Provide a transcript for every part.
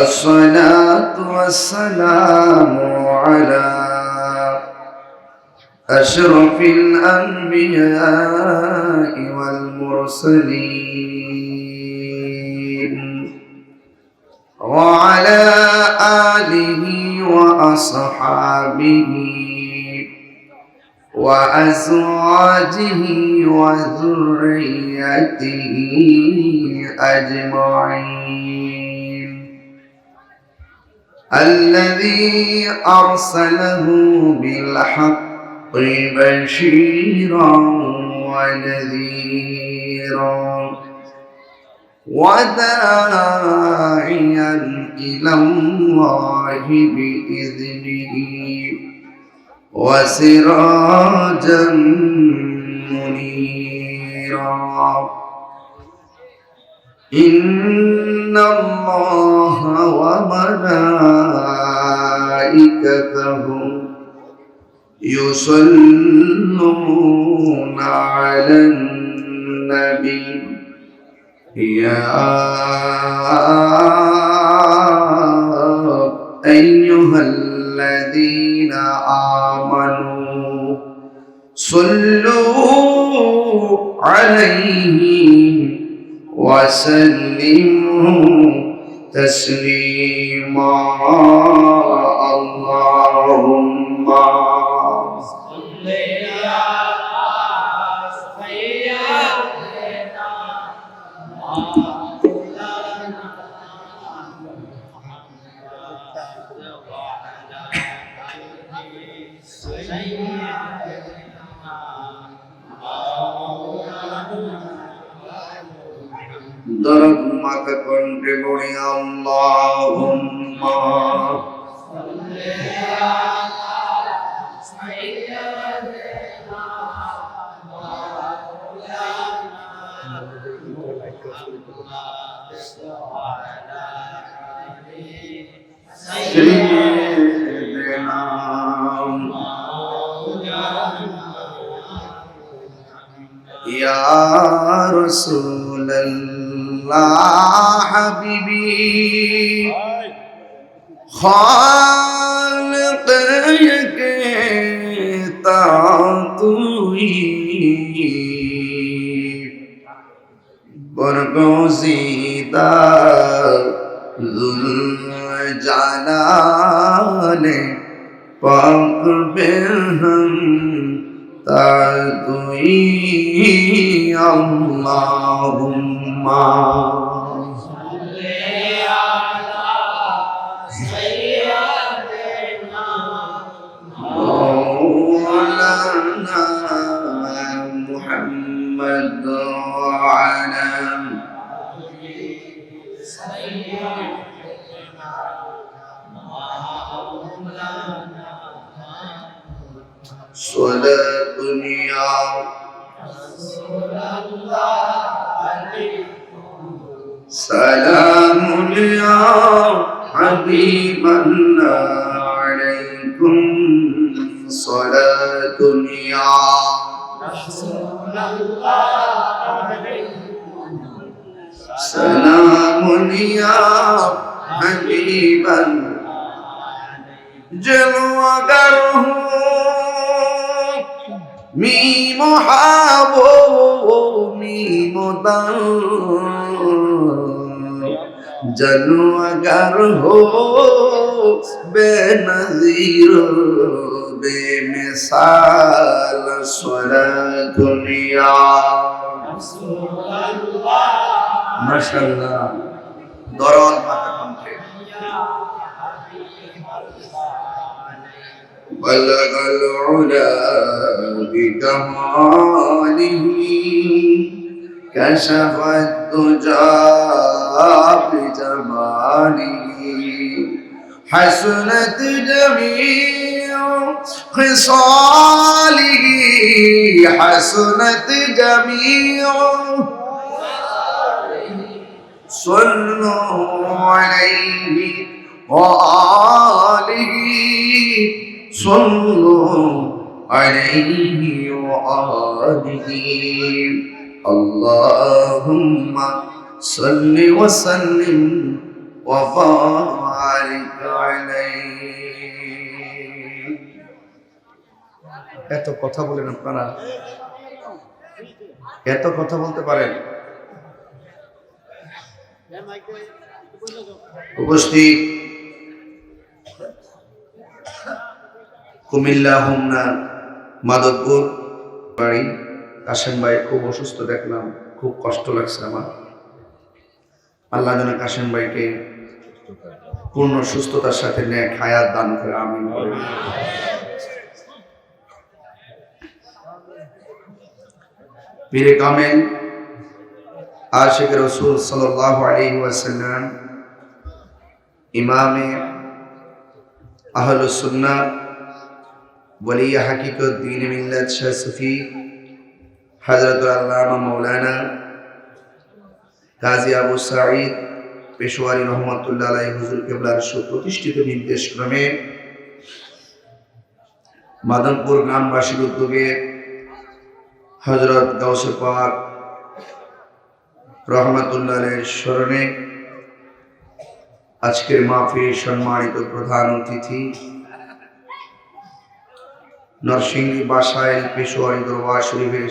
الصلاة والسلام على أشرف الأنبياء والمرسلين وعلى آله وأصحابه وأزواجه وذريته أجمعين الذي أرسله بالحق بشيرا ونذيرا وداعيا إلى الله بإذنه وسراجا منيرا إن الله وملائكته يصلون على النبي يا أيها الذين آمنوا صلوا عليه وسلموا تسليما اللهم صل على سيدنا مولانا درد মাকে কণ্ঠে বলি আল্লাহুম্মা সাল্লি আলা সাইয়্যিদিনা মাওলানা সাইয়্যিদিনা ইয়া রাসূলাল্লাহ হাবিবি খালিক কে তা তুই বরগজিদা জুল জালালে পাক বেহম তা তুই আল্লাহুম্মা محمد وعلى صلاة يا رسول الله سلام يا حبيب الله عليكم صلاة يا رسول الله سلام يا حبيب جلوگر ہوں میم حابو میم دان جلوگر ہو بے نظیر بے مثال صلاة یا رسول اللہ ماشاءاللہ دوران ماتا کمتے بلغ العلا بكماله كشف الدجى بجماله حسنت جميع خصاله حسنت جميع صلوا عليه وآله صلوا عليه وآله اللهم صل وسلم وبارك عليه. এত কথা বলেন আপনারা, এত কথা বলতে পারেন? উপস্থিত কুমিল্লা হোমনা মাদকপুর বাড়ি কাশেম ভাই খুব অসুস্থ দেখলাম, খুব কষ্ট লাগছে আমার। আল্লাহ যেন কাশেম ভাইকে পূর্ণ সুস্থতার সাথে নেক হায়াত দান করে, আমিন বলেন। পীরে কামেল আশিক রাসূল সাল্লাল্লাহু আলাইহি ওয়াসাল্লাম, ইমামে আহলুস সুন্নাহ ওলি হাকিকত দ্বীন মিল্লাত শাহ সুফি হযরতুল আল্লামা মাওলানা গাজী আবু সাঈদ পেশোয়ারি রহমাতুল্লাহ আলাইহি হুজুর কিবলার সুপ্রতিষ্ঠিত নির্দেশক্রমে মাদনপুর গ্রামবাসীর উদ্যোগে হযরত গাউসে পাক রহমাতুল্লাহ আলাইহির স্মরণে আজকের মাহফিলের সম্মানিত প্রধান অতিথি নরসিংদী বাসাইল পেশোয়ারি দরবার শরীফের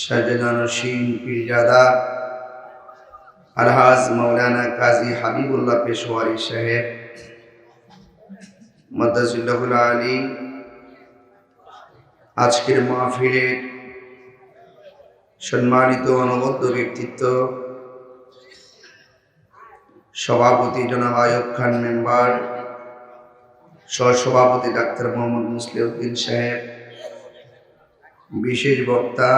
শাহজাদা নরসিং পীরজাদা আলহাজ মাওলানা কাজী হাবিবুল্লাহ পেশোয়ারি সাহেব মাদ্দাজিল্লাহুল আলী, আজকের মাহফিলের সম্মানিত অনবদ্য ব্যক্তিত্ব সভাপতি জনাব আয়ুব খান মেম্বার, সহসভাপতি ডাক্তার মোহাম্মদ মুসলিউদ্দিন সাহেব, বিশেষ বক্তা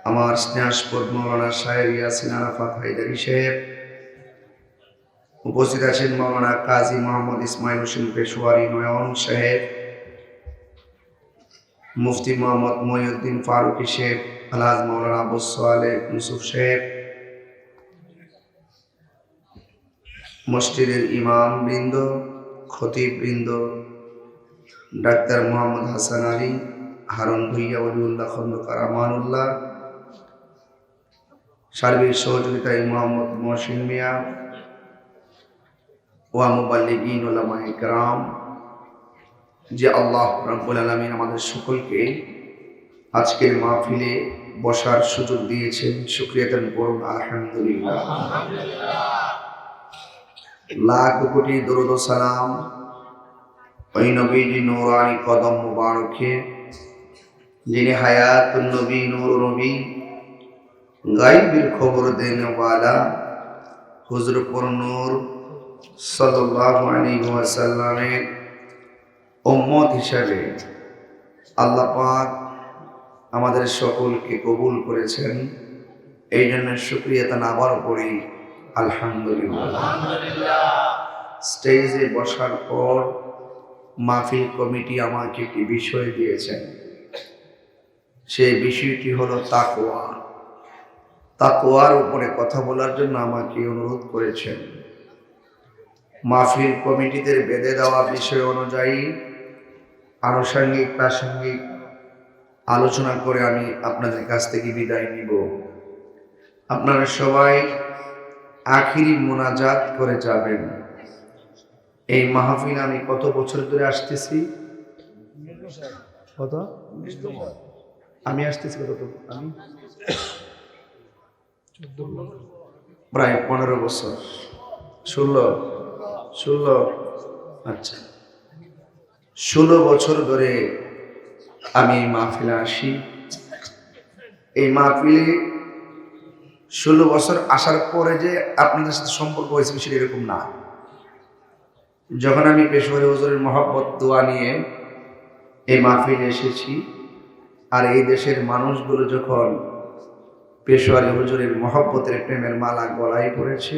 আমার স্নেহাস্পদ মৌলানা সাহেব ইয়াসিন আরাফাত হায়দারি সাহেব, উপস্থিত আছেন মৌলানা কাজী মোহাম্মদ ইসমাইল হোসেন পেশোয়ারি নয়ন সাহেব, মুফতি মোহাম্মদ মহিউদ্দিন ফারুকী সাহেব, আলহাজ মৌলানা আবু সালেহ ইউসুফ সাহেব, মসজিদের ইমাম বৃন্দ, খতিব বৃন্দ, ডাক্তার মোহাম্মদ হাসান আলী, হারুন ভুইয়া, ওলিউল্লাহ খন্দকার আমানুল্লাহ, সার্বিক সহযোগিতায় মোহাম্মদ মহসিন মিয়া, ওয়া মুবাল্লিগিন উলামায়ে কেরাম, যে আল্লাহ রাব্বুল আলামিন আমাদের সকলকে আজকের মাহফিলে বসার সুযোগ দিয়েছেন, শুকরিয়া আদায় করুন আলহামদুলিল্লাহ। লাখ কোটি দরুদ ও সালাম ওই নবীজি নূরানি কদম মুবারকে, যিনি হায়াতুন নবী, নূর নবী, গায়বের খবর দেন ওয়ালা হুজুর নূর সাল্লাল্লাহু আলাইহি ওয়াসাল্লামের উম্মত হিসাবে আল্লাহ পাক আমাদের সকলকে কবুল করেছেন। এই জন্য শুকরিয়া তান আবারও করি আলহামদুলিল্লাহ। স্টেজে বসার পর মাহফিল কমিটি আমাকে একটি বিষয় দিয়েছেন, সেই বিষয়টি হলো তাকওয়া। তাকওয়ার উপরে কথা বলার জন্য আমাকে অনুরোধ করেছেন। মাহফিল কমিটিদের বেঁধে দেওয়া বিষয় অনুযায়ী আনুষঙ্গিক প্রাসঙ্গিক আলোচনা করে আমি আপনাদের কাছ থেকে বিদায় নিব। আপনারা সবাই আখিরি মোনাজাত করে যাবেন। এই মাহফিল আমি কত বছর ধরে আসতেছি? কত? আমি আসতেছি কত? আমি প্রায় 15 বছর। 16 আচ্ছা, 16 বছর ধরে আমি এই মাহফিলে আসি। এই মাহফিলে 16 বছর আসার পরে যে আপনাদের সাথে সম্পর্ক হয়েছে সেটা এরকম না। যখন আমি পেশোয়ারি হুজুরের মহব্বত দোয়া নিয়ে এই মাহফিলে এসেছি, আর এই দেশের মানুষগুলো যখন পেশোয়ারি হুজুরের মহব্বতের প্রেমের মালা গলায় পড়েছে,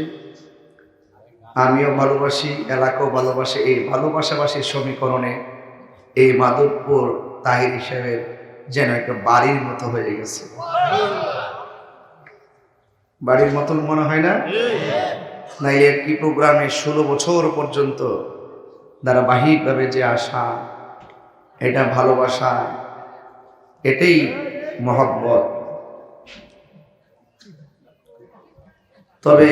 আমিও ভালোবাসি, এলাকাও ভালোবাসে। এই ভালোবাসাবাসীর সমীকরণে এই মাধবপুর তাহির সাহেবের যেন একটা বাড়ির মতো হয়ে গেছে। বাড়ির মতন মনে হয় না? না, একটি প্রোগ্রামে 16 বছর পর্যন্ত ধারাবাহিকভাবে যে আসা, এটা ভালোবাসা, এটাই মহব্বত। তবে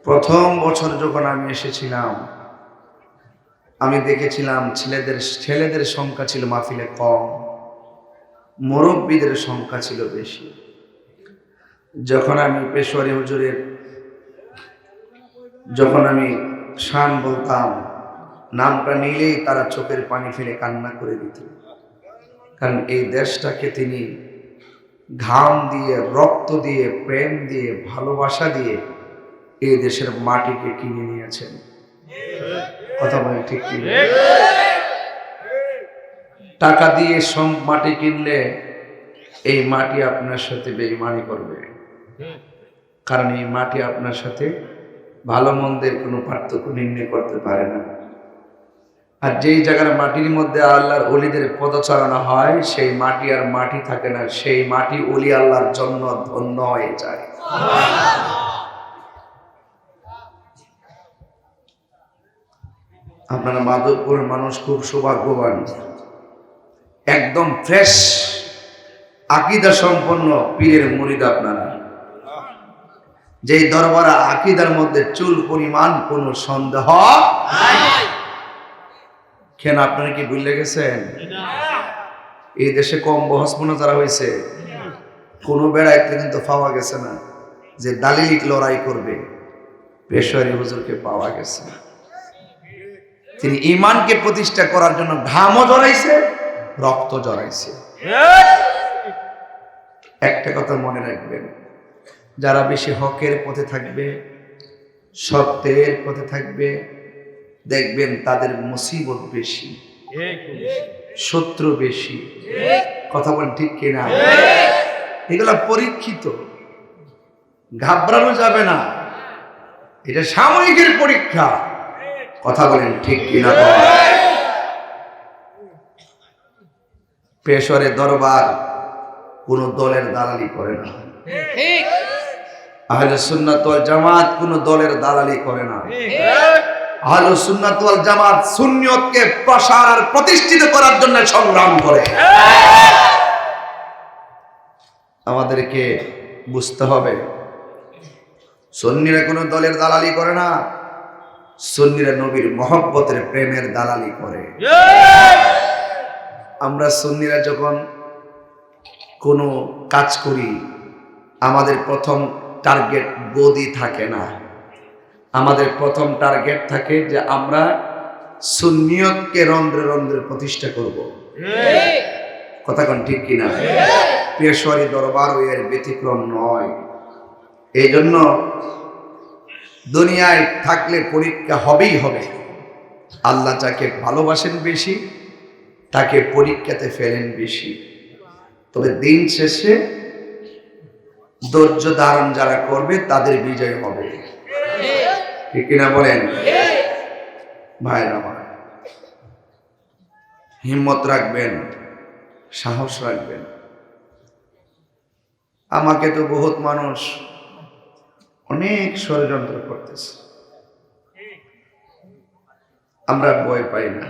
প্রথম বছর যখন আমি এসেছিলাম, আমি দেখেছিলাম ছেলেদের সংখ্যা ছিল মাহফিলে কম, মুরব্বীদের সংখ্যা ছিল বেশি। যখন আমি পেশোয়ারি হুজুরের যখন আমি শান বলতাম, নামটা নিলেই তারা চোখের পানি ফেলে কান্না করে দিত। কারণ এই দেশটাকে তিনি ঘাম দিয়ে, রক্ত দিয়ে, প্রেম দিয়ে, ভালোবাসা দিয়ে এই দেশের মাটিকে কিনে নিয়েছেন। কথা বলে ঠিক কি? টাকা দিয়ে মাটি কিনলে এই মাটি আপনার সাথে বেঈমানি করবে, কারণ এই মাটি আপনার সাথে ভালো মন্দের কোনো পার্থক্য নির্ণয় করতে পারে না। আর যেই জায়গার মাটির মধ্যে আল্লাহর ওলিদের পদচারণা হয়, সেই মাটি আর মাটি থাকে না, সেই মাটি ওলি আল্লাহর জন্য ধন্য হয়ে যায়। আপনারা মাধবপুর মানুষ খুব সৌভাগ্যবান, একদম ফ্রেশ আকীদা সম্পন্ন পীরের মুরিদ আপনারা। যেই দরবারে আকীদার মধ্যে চুল পরিমাণ কোনো সন্দেহ নাই। কেন আপনারা কি ভুলে গেছেন? এই দেশে কম বহস মোনাজারা হয়েছে, কোনো বেড়াইতে কিন্তু পাওয়া গেছে না যে দালিলিক লড়াই করবে। পেশোয়ারি হুজুরকে পাওয়া গেছে, তিনি ঈমানকে প্রতিষ্ঠা করার জন্য ঘামও জড়াইছে, রক্ত জড়াইছে। একটা কথা মনে রাখবেন, যারা বেশি হকের পথে থাকবে, সত্যের পথে থাকবে, দেখবেন তাদের মুসিবত বেশি, শত্রু বেশি। কথা বলেন ঠিক কিনা? এগুলা পরীক্ষিত, ঘাবড়ানো যাবে না, এটা সাময়িকের পরীক্ষা। কথা বলেন ঠিক কিনা? পেশোয়ারের দরবার কোন দলের দালালি করে না, আহলে সুন্নাত ওয়াল জামাত কোন দলের দালালি করে না। আহলে সুন্নাত ওয়াল জামাত সুন্নিয়তকে প্রসার আর প্রতিষ্ঠিত করার জন্য সংগ্রাম করে। আমাদেরকে বুঝতে হবে, সুন্নিরা কোন দলের দালালি করে না, সুন্নিরা নবীর মহব্বতের প্রেমের দালালি করে। আমরা সুন্নিরা যখন কোনো কাজ করি, আমাদের প্রথম টার্গেট গদি থাকে না, আমাদের প্রথম টার্গেট থাকে যে আমরা সুন্নিয়তকে রন্ধ্রে রন্ধ্রে প্রতিষ্ঠা করব। কথা কোন ঠিক কিনা? পেশোয়ারি দরবার ও এর ব্যতিক্রম নয়। এই জন্য দুনিয়ায় থাকলে পরীক্ষা হবেই হবে। আল্লাহ যাকে ভালোবাসেন বেশি, তাকে পরীক্ষাতে ফেলেন বেশি। তবে দিন শেষে ধৈর্য ধারণ যারা করবে তাদের বিজয় হবে। ঠিক কিনা বলেন? ভাইরা আমার, হিম্মত রাখবেন, সাহস রাখবেন। আমাকে তো বহুত মানুষ অনেক ষড়যন্ত্র করতেছে, আমরা ভয় পাই না।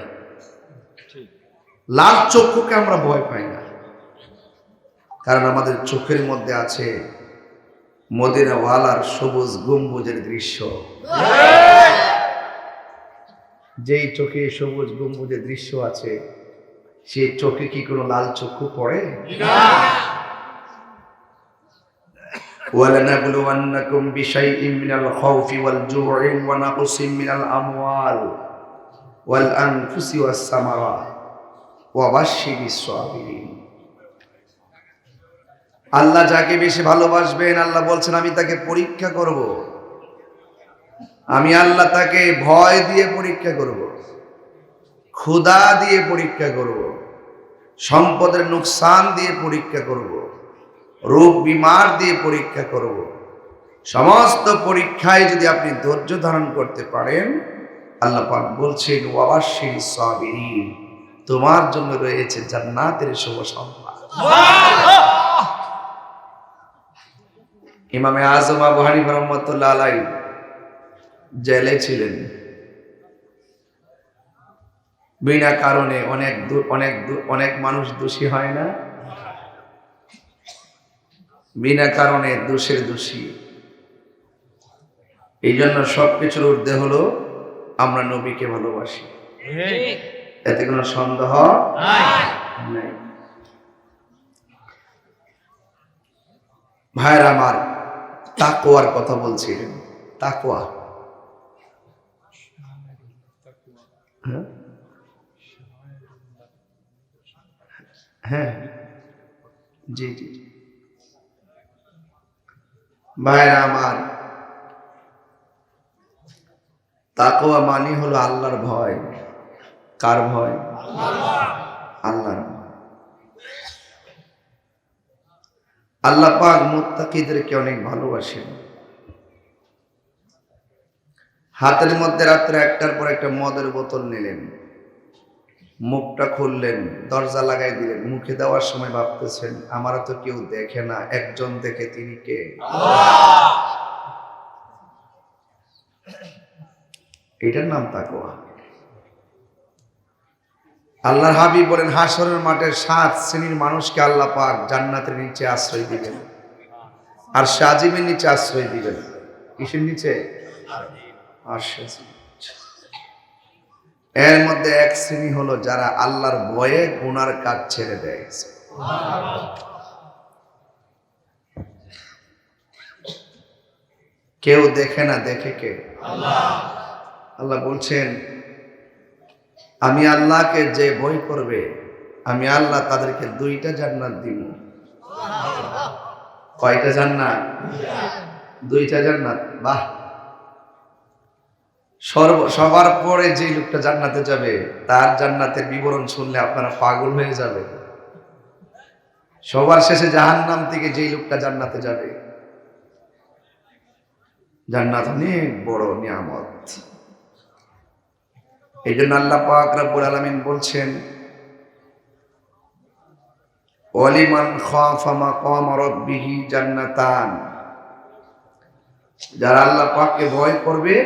লাল চক্ষুকে আমরা ভয় পাই না, কারণ আমাদের চোখের মধ্যে আছে মদিনা ওয়ালার সবুজ গম্বুজের দৃশ্য। যেই চোখে সবুজ গম্বুজের দৃশ্য আছে, সেই চোখে কি কোনো লাল চক্ষু পড়ে? ওয়ালানাবলুওয়ান্নাকুম বিশাইইম মিনাল খাউফি ওয়াল জু'i ওয়া নাকসিম মিনাল আমওয়াল ওয়াল আনফুসি ওয়াস সামারাত ওয়া বাশশিরিস সাবিরিন। আল্লাহ যাকে বেশি ভালোবাসবেন, আল্লাহ বলছেন আমি তাকে পরীক্ষা করব। আমি আল্লাহ তাকে ভয় দিয়ে পরীক্ষা করব, ক্ষুধা দিয়ে পরীক্ষা করব, সম্পদের নুকসান দিয়ে পরীক্ষা করব, রোগ বিমার দিয়ে পরীক্ষা করব। সমস্ত পরীক্ষায় যদি আপনি ধৈর্য ধারণ করতে পারেন, আল্লাহ পাক বলছেন ওয়া বাশশিরিস সাবিরিন, তোমার জন্য রয়েছে জান্নাতের শুভ সংবাদ। ইমামে আজম আবু হানিফা রাহমাতুল্লাহ আলাইহি জেলে ছিলেন, বিনা কারণে অনেক মানুষ দোষী হয় না, বিনা কারণে দোষের দোষী। এই জন্য সবকিছুর ঊর্ধ্বে হলো আমরা নবীকে ভালোবাসি, এতে কোনো সন্দেহ নাই। ভাইরা আমার, তাকওয়ার কথা বলছিলেন। তাকওয়া, হ্যাঁ, জি জি। ভাইরা আমার, তাকওয়া মানে হলো আল্লাহর ভয়। কার ভয়? আল্লাহর ভয়। আল্লাহ পাক মুত্তাকিদেরকে অনেক ভালোবাসেন। হাতের মধ্যে রাত্রে একটার পর একটা মদের বোতল নিলেন, মুখটা খুললেন, দরজা লাগাই দিলেন, মুখে দেওয়ার সময় ভাবতেছেন আমারও তো কেউ দেখে না, একজন দেখে, তিনি কে? এটার নাম তাকওয়া। আল্লাহর হাবিব বলেন হাশরের মাঠে 7 শ্রেণীর মানুষকে আল্লাহ পাক জান্নাতের নিচে আশ্রয় দিবেন, আর আজিমের নিচে আশ্রয় দিবেন। কিসের নিচে? এর মধ্যে এক শ্রেণী হলো যারা আল্লাহর ভয়ে গুনার কাজ ছেড়ে দেয়। কেউ দেখে না, দেখে কে? আল্লাহ বলছেন আমি আল্লাহকে যে ভয় করবে, আমি আল্লাহ তাদেরকে 2টা জান্নাত দিব। কয়টা জান্নাত? 2টা জান্নাত। বাহ! সবার পরে যে লোকটা জান্নাতে যাবে তার জান্নাতের বিবরণ শুনলে আপনারা পাগল হয়ে যাবে। সবার শেষে জাহান্নাম থেকে যেই লোকটা জান্নাতে যাবে, জান্নাত অনেক বড় নিয়ামত। এই জন্য আল্লাহ পাক রব্বুল আলামিন বলছেন ওয়ালিমান খাফা মাকাম রাব্বিহি জান্নাতান, যারা আল্লাহ পাককে ভয় করবে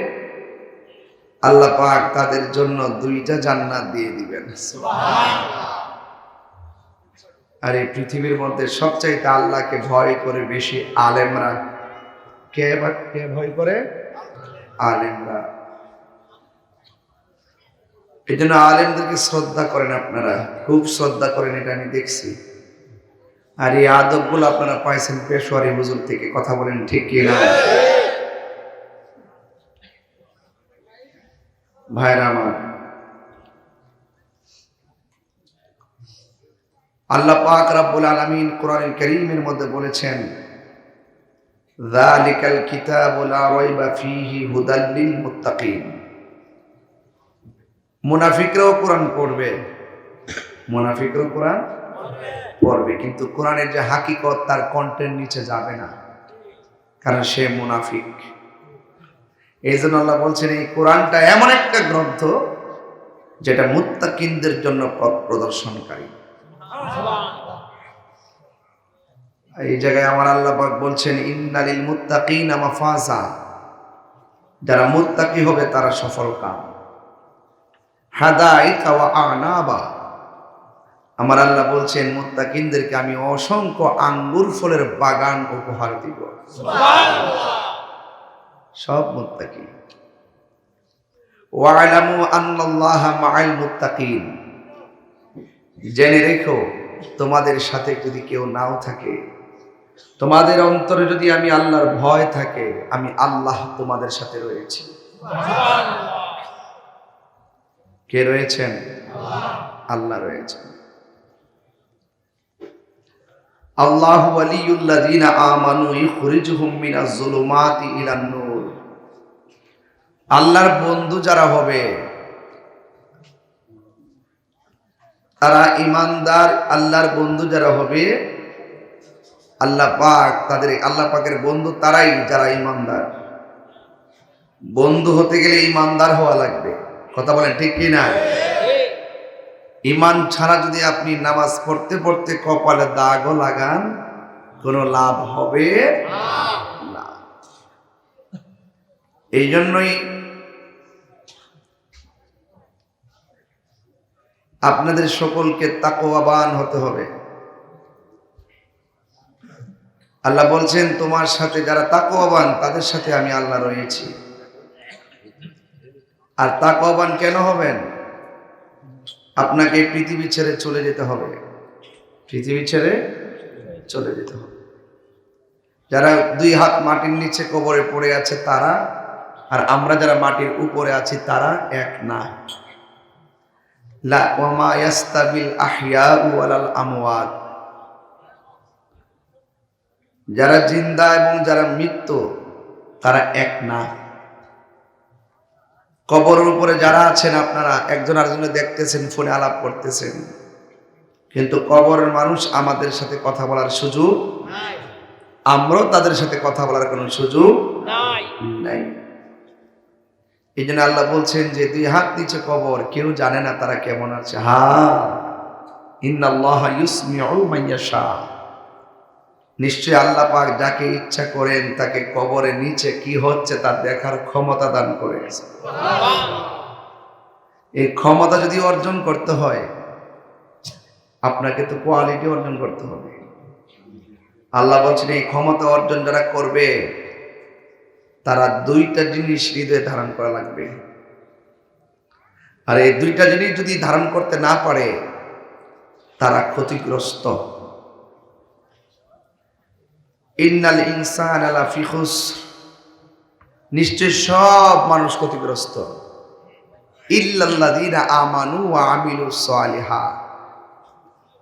আল্লাহ পাক তাদের জন্য 2টা জান্নাত দিয়ে দিবেন। সুবহানাল্লাহ। আর এই পৃথিবীর মধ্যে সবচাইতে আল্লাহকে ভয় করে বেশি আলেমরা। কে ভয় করে? আলেমরা। এই জন্য আলেমদেরকে শ্রদ্ধা করেন, আপনারা খুব শ্রদ্ধা করেন, এটা আমি দেখছি। আর এই আদবগুলো আপনারা পাইছেন পেশোয়ারি হুজুর থেকে। কথা বলেন ঠিক কিনা? ভাইরা আমার, আল্লাহ পাক রব্বুল আলামিন কোরআনুল কারীমের মধ্যে বলেছেন যালিকাল কিতাবু লা রাইবা ফীহি হুদাল লিল মুত্তাকিন। মুনাফিকরাও কোরআন পড়বে, মুনাফিকরাও কোরআন পড়বে, কিন্তু কোরআনের যে হাকিকত তার কণ্ঠের নিচে যাবে না, কারণ সে মুনাফিক। এই জন্য আল্লাহ বলছেন এই কোরআনটা এমন একটা গ্রন্থ যেটা মুত্তাকিনদের জন্য পথ প্রদর্শনকারী। এই জায়গায় আমার আল্লাহ পাক বলছেন ইন্নালিল মুত্তাকিনা মাফাজা, যারা মুত্তাকি হবে তারা সফল কাম। হাদাইকা ওয়া আনাবা, আমার আল্লাহ বলছেন মুত্তাকিনদেরকে আমি অসংখ্য আঙ্গুর ফলের বাগান উপহার দিব। সুবহানাল্লাহ। সব মুত্তাকি। ওয়া'লামু আন্নাল্লাহা মা'আল মুত্তাকিন, জেনে রেখো তোমাদের সাথে যদি কেউ নাও থাকে, তোমাদের অন্তরে যদি আমি আল্লাহর ভয় থাকে, আমি আল্লাহ তোমাদের সাথে রয়েছি। সুবহানাল্লাহ। কে রয়েছেন? আল্লাহ রয়েছেন। আল্লাহু ওয়ালিয়ুল্লাযীনা আমানু ইখরিজুহুম মিনাজ যুলুমাতি ইলান নূর। আল্লাহর বন্ধু যারা হবে তারা ঈমানদার, আল্লাহর বন্ধু যারা হবে আল্লাহ পাক তাদের, আল্লাহ পাকের বন্ধু তারাই যারা ঈমানদার। বন্ধু হতে গেলে ঈমানদার হওয়া লাগবে। কথা বলেন ঠিক কি না? ঈমান ছাড়া যদি আপনি নামাজ পড়তে পড়তে কপালে দাগও লাগান, কোনো লাভ হবে না। এই জন্যই আপনাদের সকলকে তাকওয়াবান হতে হবে। আল্লাহ বলছেন তোমার সাথে যারা তাকওয়াবান তাদের সাথে আমি আল্লাহ রয়েছি। আর তাকওয়াবান কেন হবেন? আপনাকে পৃথিবী ছেড়ে চলে যেতে হবে, পৃথিবী ছেড়ে চলে যেতে হবে। যারা 2 হাত মাটির নিচে কবরে পড়ে আছে তারা আর আমরা যারা মাটির উপরে আছি তারা এক না। লা ওয়া মা ইয়াস্তাবিল আহইয়াউ ওয়ালাল আমওয়াত। যারা জিন্দা এবং যারা মৃত্যু তারা এক না। কবরের উপরে যারা আছেন আপনারা একজন আরেকজনকে দেখতেছেন, ফোনে আলাপ করতেছেন, কিন্তু কবরের মানুষ আমাদের সাথে কথা বলার সুযোগ নাই, আমরাও তাদের সাথে কথা বলার কোনো সুযোগ নাই। এই জন্য আল্লাহ বলছেন যে 2 হাত নিচে কবর, কেউ জানে না তারা কেমন আছে। ইন্নাল্লাহা ইউসমিউ মান ইয়াশা। নিশ্চয় আল্লাহ পাক যাকে ইচ্ছা করেন তাকে কবরের নিচে কি হচ্ছে তা দেখার ক্ষমতা দান করেছে। এই ক্ষমতা যদি অর্জন করতে হয় আপনাকে তো কোয়ালিটি অর্জন করতে হবে। আল্লাহ বলছেন এই ক্ষমতা অর্জন যারা করবে তারা 2টা জিনিস হৃদয়ে ধারণ করা লাগবে। আর এই 2টা জিনিস যদি ধারণ করতে না পারে তারা ক্ষতিগ্রস্ত। ইন্নাল ইনসানা লাফি খুসর। নিশ্চয় সব মানুষ ক্ষতিগ্রস্ত। ইল্লাল্লাযীনা আমানু ওয়া আমিলুস সালিহাত।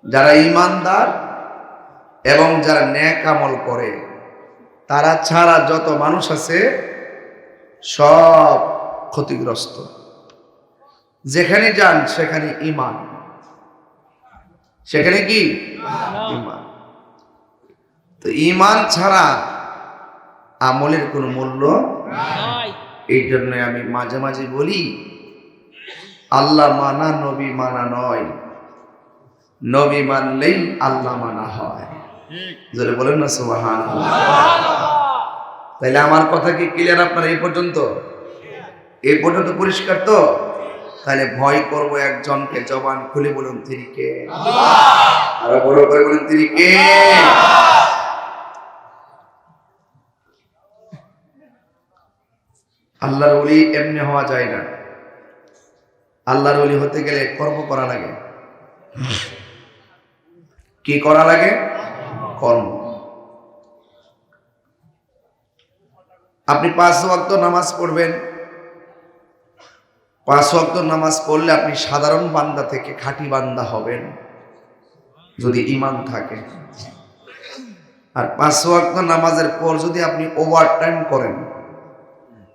যারা ঈমানদার এবং যারা নেক আমল করে তারা ছাড়া যত মানুষ আছে সব ক্ষতিগ্রস্ত। যেখানে যান সেখানে ঈমান, সেখানে কি ঈমান। তো ঈমান ছাড়া আমলের কোনো মূল্য নাই। এই জন্য আমি মাঝে মাঝে বলি আল্লাহ মানা নবী মানা নয়, নবী মানলেই আল্লাহ মানা হয়। জোরে বলেন না সুবহানাল্লাহ। তাইলে আমার কথা কি ক্লিয়ার আপনারা? এই পর্যন্ত পরিষ্কার তো? তাহলে ভয় করব একজনকে, জবান খুলে বলুন তিনি কে? আল্লাহ। আর বড় করে বলুন তিনি কে? আল্লাহর ওলি এমনি হওয়া যায় না। আল্লাহর ওলি হতে গেলে কর্ম করা লাগে। কি করা লাগে? কর্ম। আপনি 5 ওয়াক্ত নামাজ পড়বেন। 5 ওয়াক্ত নামাজ পড়লে আপনি সাধারণ বান্দা থেকে খাঁটি বান্দা হবেন যদি ঈমান থাকে। আর 5 ওয়াক্ত নামাজের পর যদি আপনি ওভারটাইম করেন,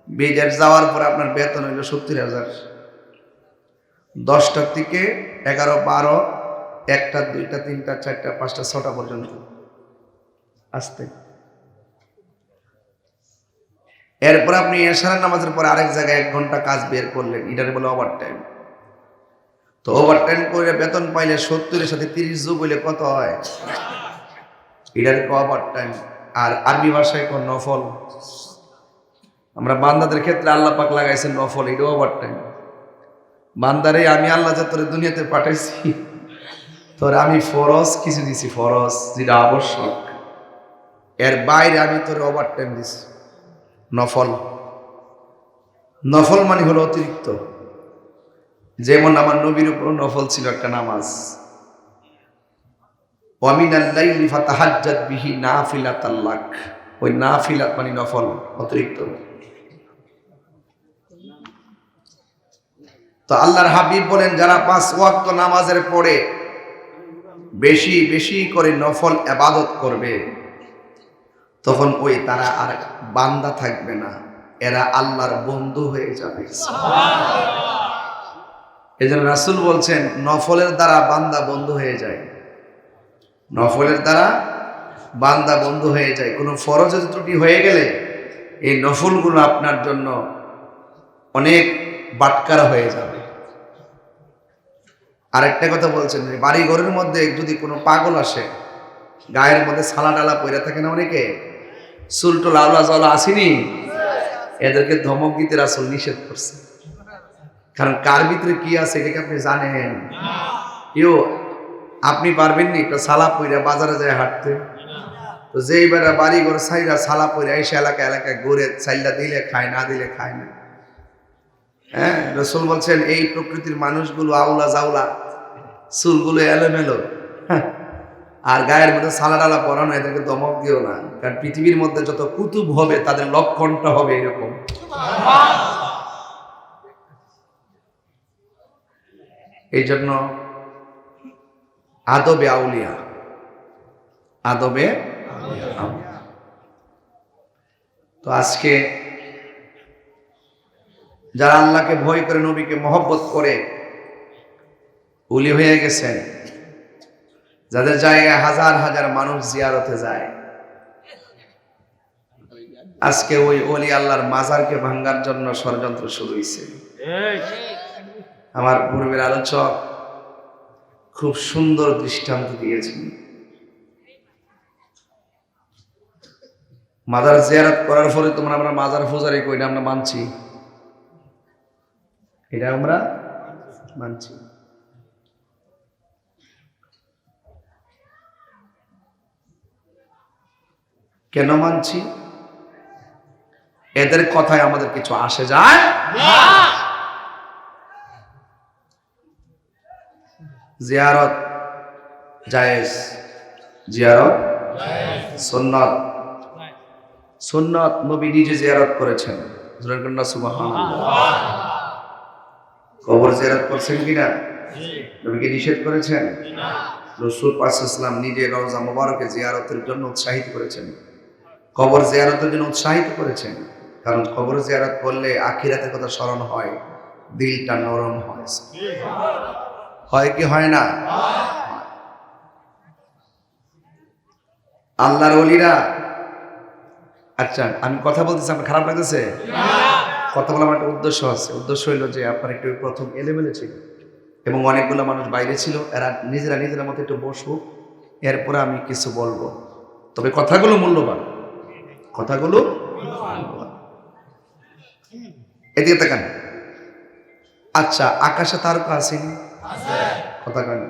বিদেশ যাওয়ার পর আপনার বেতন হইল 70,000। 10টা থেকে 11, 12, 1টা, 2টা, 3টা, 4টা, 5টা, 6টা পর্যন্ত আসতে। এরপর আপনি এশারের নামাজের পরে আরেক জায়গায় 1 ঘন্টা কাজ বের করলেন, এটারে বলে ওভারটাইম। তো ওভারটাইম করে বেতন পাইলে 70-এর সাথে 30 যোগ হইলে কত হয়? এটারে ওভারটাইম। আর আরবি ভাষায় কোন নফল। আমরা বান্দাদের ক্ষেত্রে আল্লাহ পাক লাগাইছেন নফল, এটা ওভারটাইম। বান্দারে আমি আল্লাহ যা তোরে দুনিয়াতে পাঠাইছি তোরে আমি ফরজ কিছু দিছি, ফরজ যেটা আবশ্যক, এর বাইরে আমি তোরে ওভারটাইম দিছি নফল। নফল মানে হলো অতিরিক্ত। যেমন আমার নবীর উপর নফল ছিল একটা নামাজ, ওয়া মিনাল লাইলি ফাতাহাজ্জাত বিহি নাফিলাতাল লাক। ওই নাফিলাত মানে নফল, অতিরিক্ত। তো আল্লাহর হাবিব বলেন যারা 5 ওয়াক্ত নামাজের পরে বেশি বেশি করে নফল ইবাদত করবে তখন ওই তারা আর বান্দা থাকবে না, এরা আল্লাহর বন্ধু হয়ে যাবে। এজন্য রাসূল বলছেন নফলের দ্বারা বান্দা বন্ধু হয়ে যায়। নফলের দ্বারা বান্দা বন্ধু হয়ে যায়। কোনো ফরজের ত্রুটি হয়ে গেলে এই নফলগুলো আপনার জন্য অনেক বাটকারা হয়ে যাবে। আরেকটা কথা বলছেন, বাড়ি ঘরের মধ্যে যদি কোনো পাগল আসে, গায়ের মধ্যে ছালা ডালা পইরা থাকে না অনেকে, চুলটো লাউলা জলা আসেনি, এদেরকে ধমক দিতে রাসূল নিষেধ করছে। কারণ কার ভিতরে কি আছে এটাকে আপনি জানেন। কেউ আপনি পারবেন নি একটা ছালা পইরা বাজারে যায় হাঁটতে? তো যেই বেটা বাড়ি ঘর ছাইরা ছালা পইরা এসে এলাকায় ঘুরে, চাইল্লা দিলে খায়, না দিলে খায় না। হ্যাঁ, রাসূল বলছেন এই প্রকৃতির মানুষগুলো আউলা জাউলা, চুলগুলো এলোমেলো, হ্যাঁ, আর গায়ের মধ্যে সালাডালা পরানো, এদেরকে দমক দিও না, কারণ পৃথিবীর মধ্যে যত কুতুব হবে তাদের লক্ষণটা হবে এরকম। এই জন্য আদবে আউলিয়া, আদবে আউলিয়া। তো আজকে যারা আল্লাহকে ভয় করে, নবীকে মহব্বত করে ওলি হয়ে গেছেন, যাদের জায়গায় হাজার হাজার মানুষ জিয়ারতে যায়, আজকে ওই ওলি আল্লাহর মাজারকে ভাঙ্গার জন্য ষড়যন্ত্র শুরু হয়েছে। আমার পূর্বের আলোচক খুব সুন্দর দৃষ্টান্ত দিয়েছেন। মাজার জিয়ারত করার পরে তোমরা আমরা মাজার পূজারি কই না, আমরা মানছি, এটা আমরা মানছি। কেন মানছি? এদের কথায় আমাদের কিছু আসে যায় না। জিয়ারত জায়েজ, জিয়ারত সুন্নাত, সুন্নাত নবী নিজে জিয়ারত করেছেন, সুবহানাল্লাহ। কবর জিয়ারত করছেন কিনা? নবীকে নিষেধ করেছেন? রাসূল পাক সাল্লাল্লাহু আলাইহি ওয়াসাল্লাম নিজে রওজা মুবারকে জিয়ারতের জন্য উৎসাহিত করেছেন, কবর জিয়ারতের জন্য উৎসাহিত করেছেন। কারণ কবর জিয়ারত করলে আখিরাতের কথা স্মরণ হয়, দিলটা নরম হয়। হয় কি হয় না? আল্লাহর ওলিরা, আচ্ছা আমি কথা বলতেছি, আপনার খারাপ লাগতেছে? কথা বলার একটা উদ্দেশ্য আছে। উদ্দেশ্য হইল যে আপনার একটু প্রথম এলেমেলে ছিল এবং অনেকগুলো মানুষ বাইরে ছিল, এরা নিজেরা মতো একটু বসুক, এরপরে আমি কিছু বলবো, তবে কথাগুলো মূল্যবান, কথাগুলো মূল্যবান। এদিকে তাকান। আচ্ছা, আকাশে তারকা আসেনি? কথা কেন?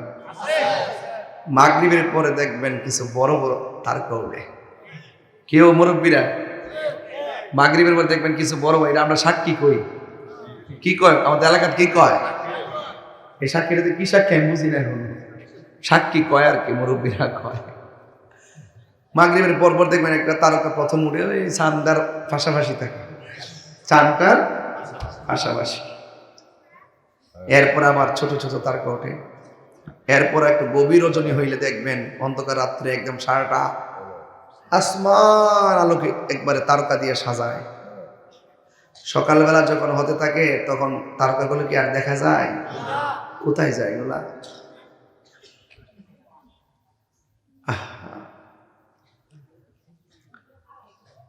মাগরিবের পরে দেখবেন কিছু বড় বড় তারকা উঠে। কেউ মুরব্বীরা মাগরিবের পরে দেখবেন কিছু বড় বড়, এটা আমরা সাক্ষী কই, কি কয় আমাদের এলাকার, কি কয় এই সাক্ষীটাতে? কি সাক্ষী আমি বুঝি না এখন, সাক্ষী কয় আর কি, মুরব্বীরা কয়। মাগরিবের পর দেখবেন একটা তারকা প্রথম উঠে ওই চাঁদার পাশাপাশি থাকে, চাঁদটার পাশাপাশি। এরপর আবার ছোট ছোট তারকা ওঠে। এরপর একটু গভীর রজনী হইলে দেখবেন অন্ধকার রাত্রে একদম সারাটা আসমান আলোকে একবারে তারকা দিয়ে সাজায়। সকালবেলা যখন হতে থাকে তখন তারকাগুলো কি আর দেখা যায়? কোথায় যায় এগুলা?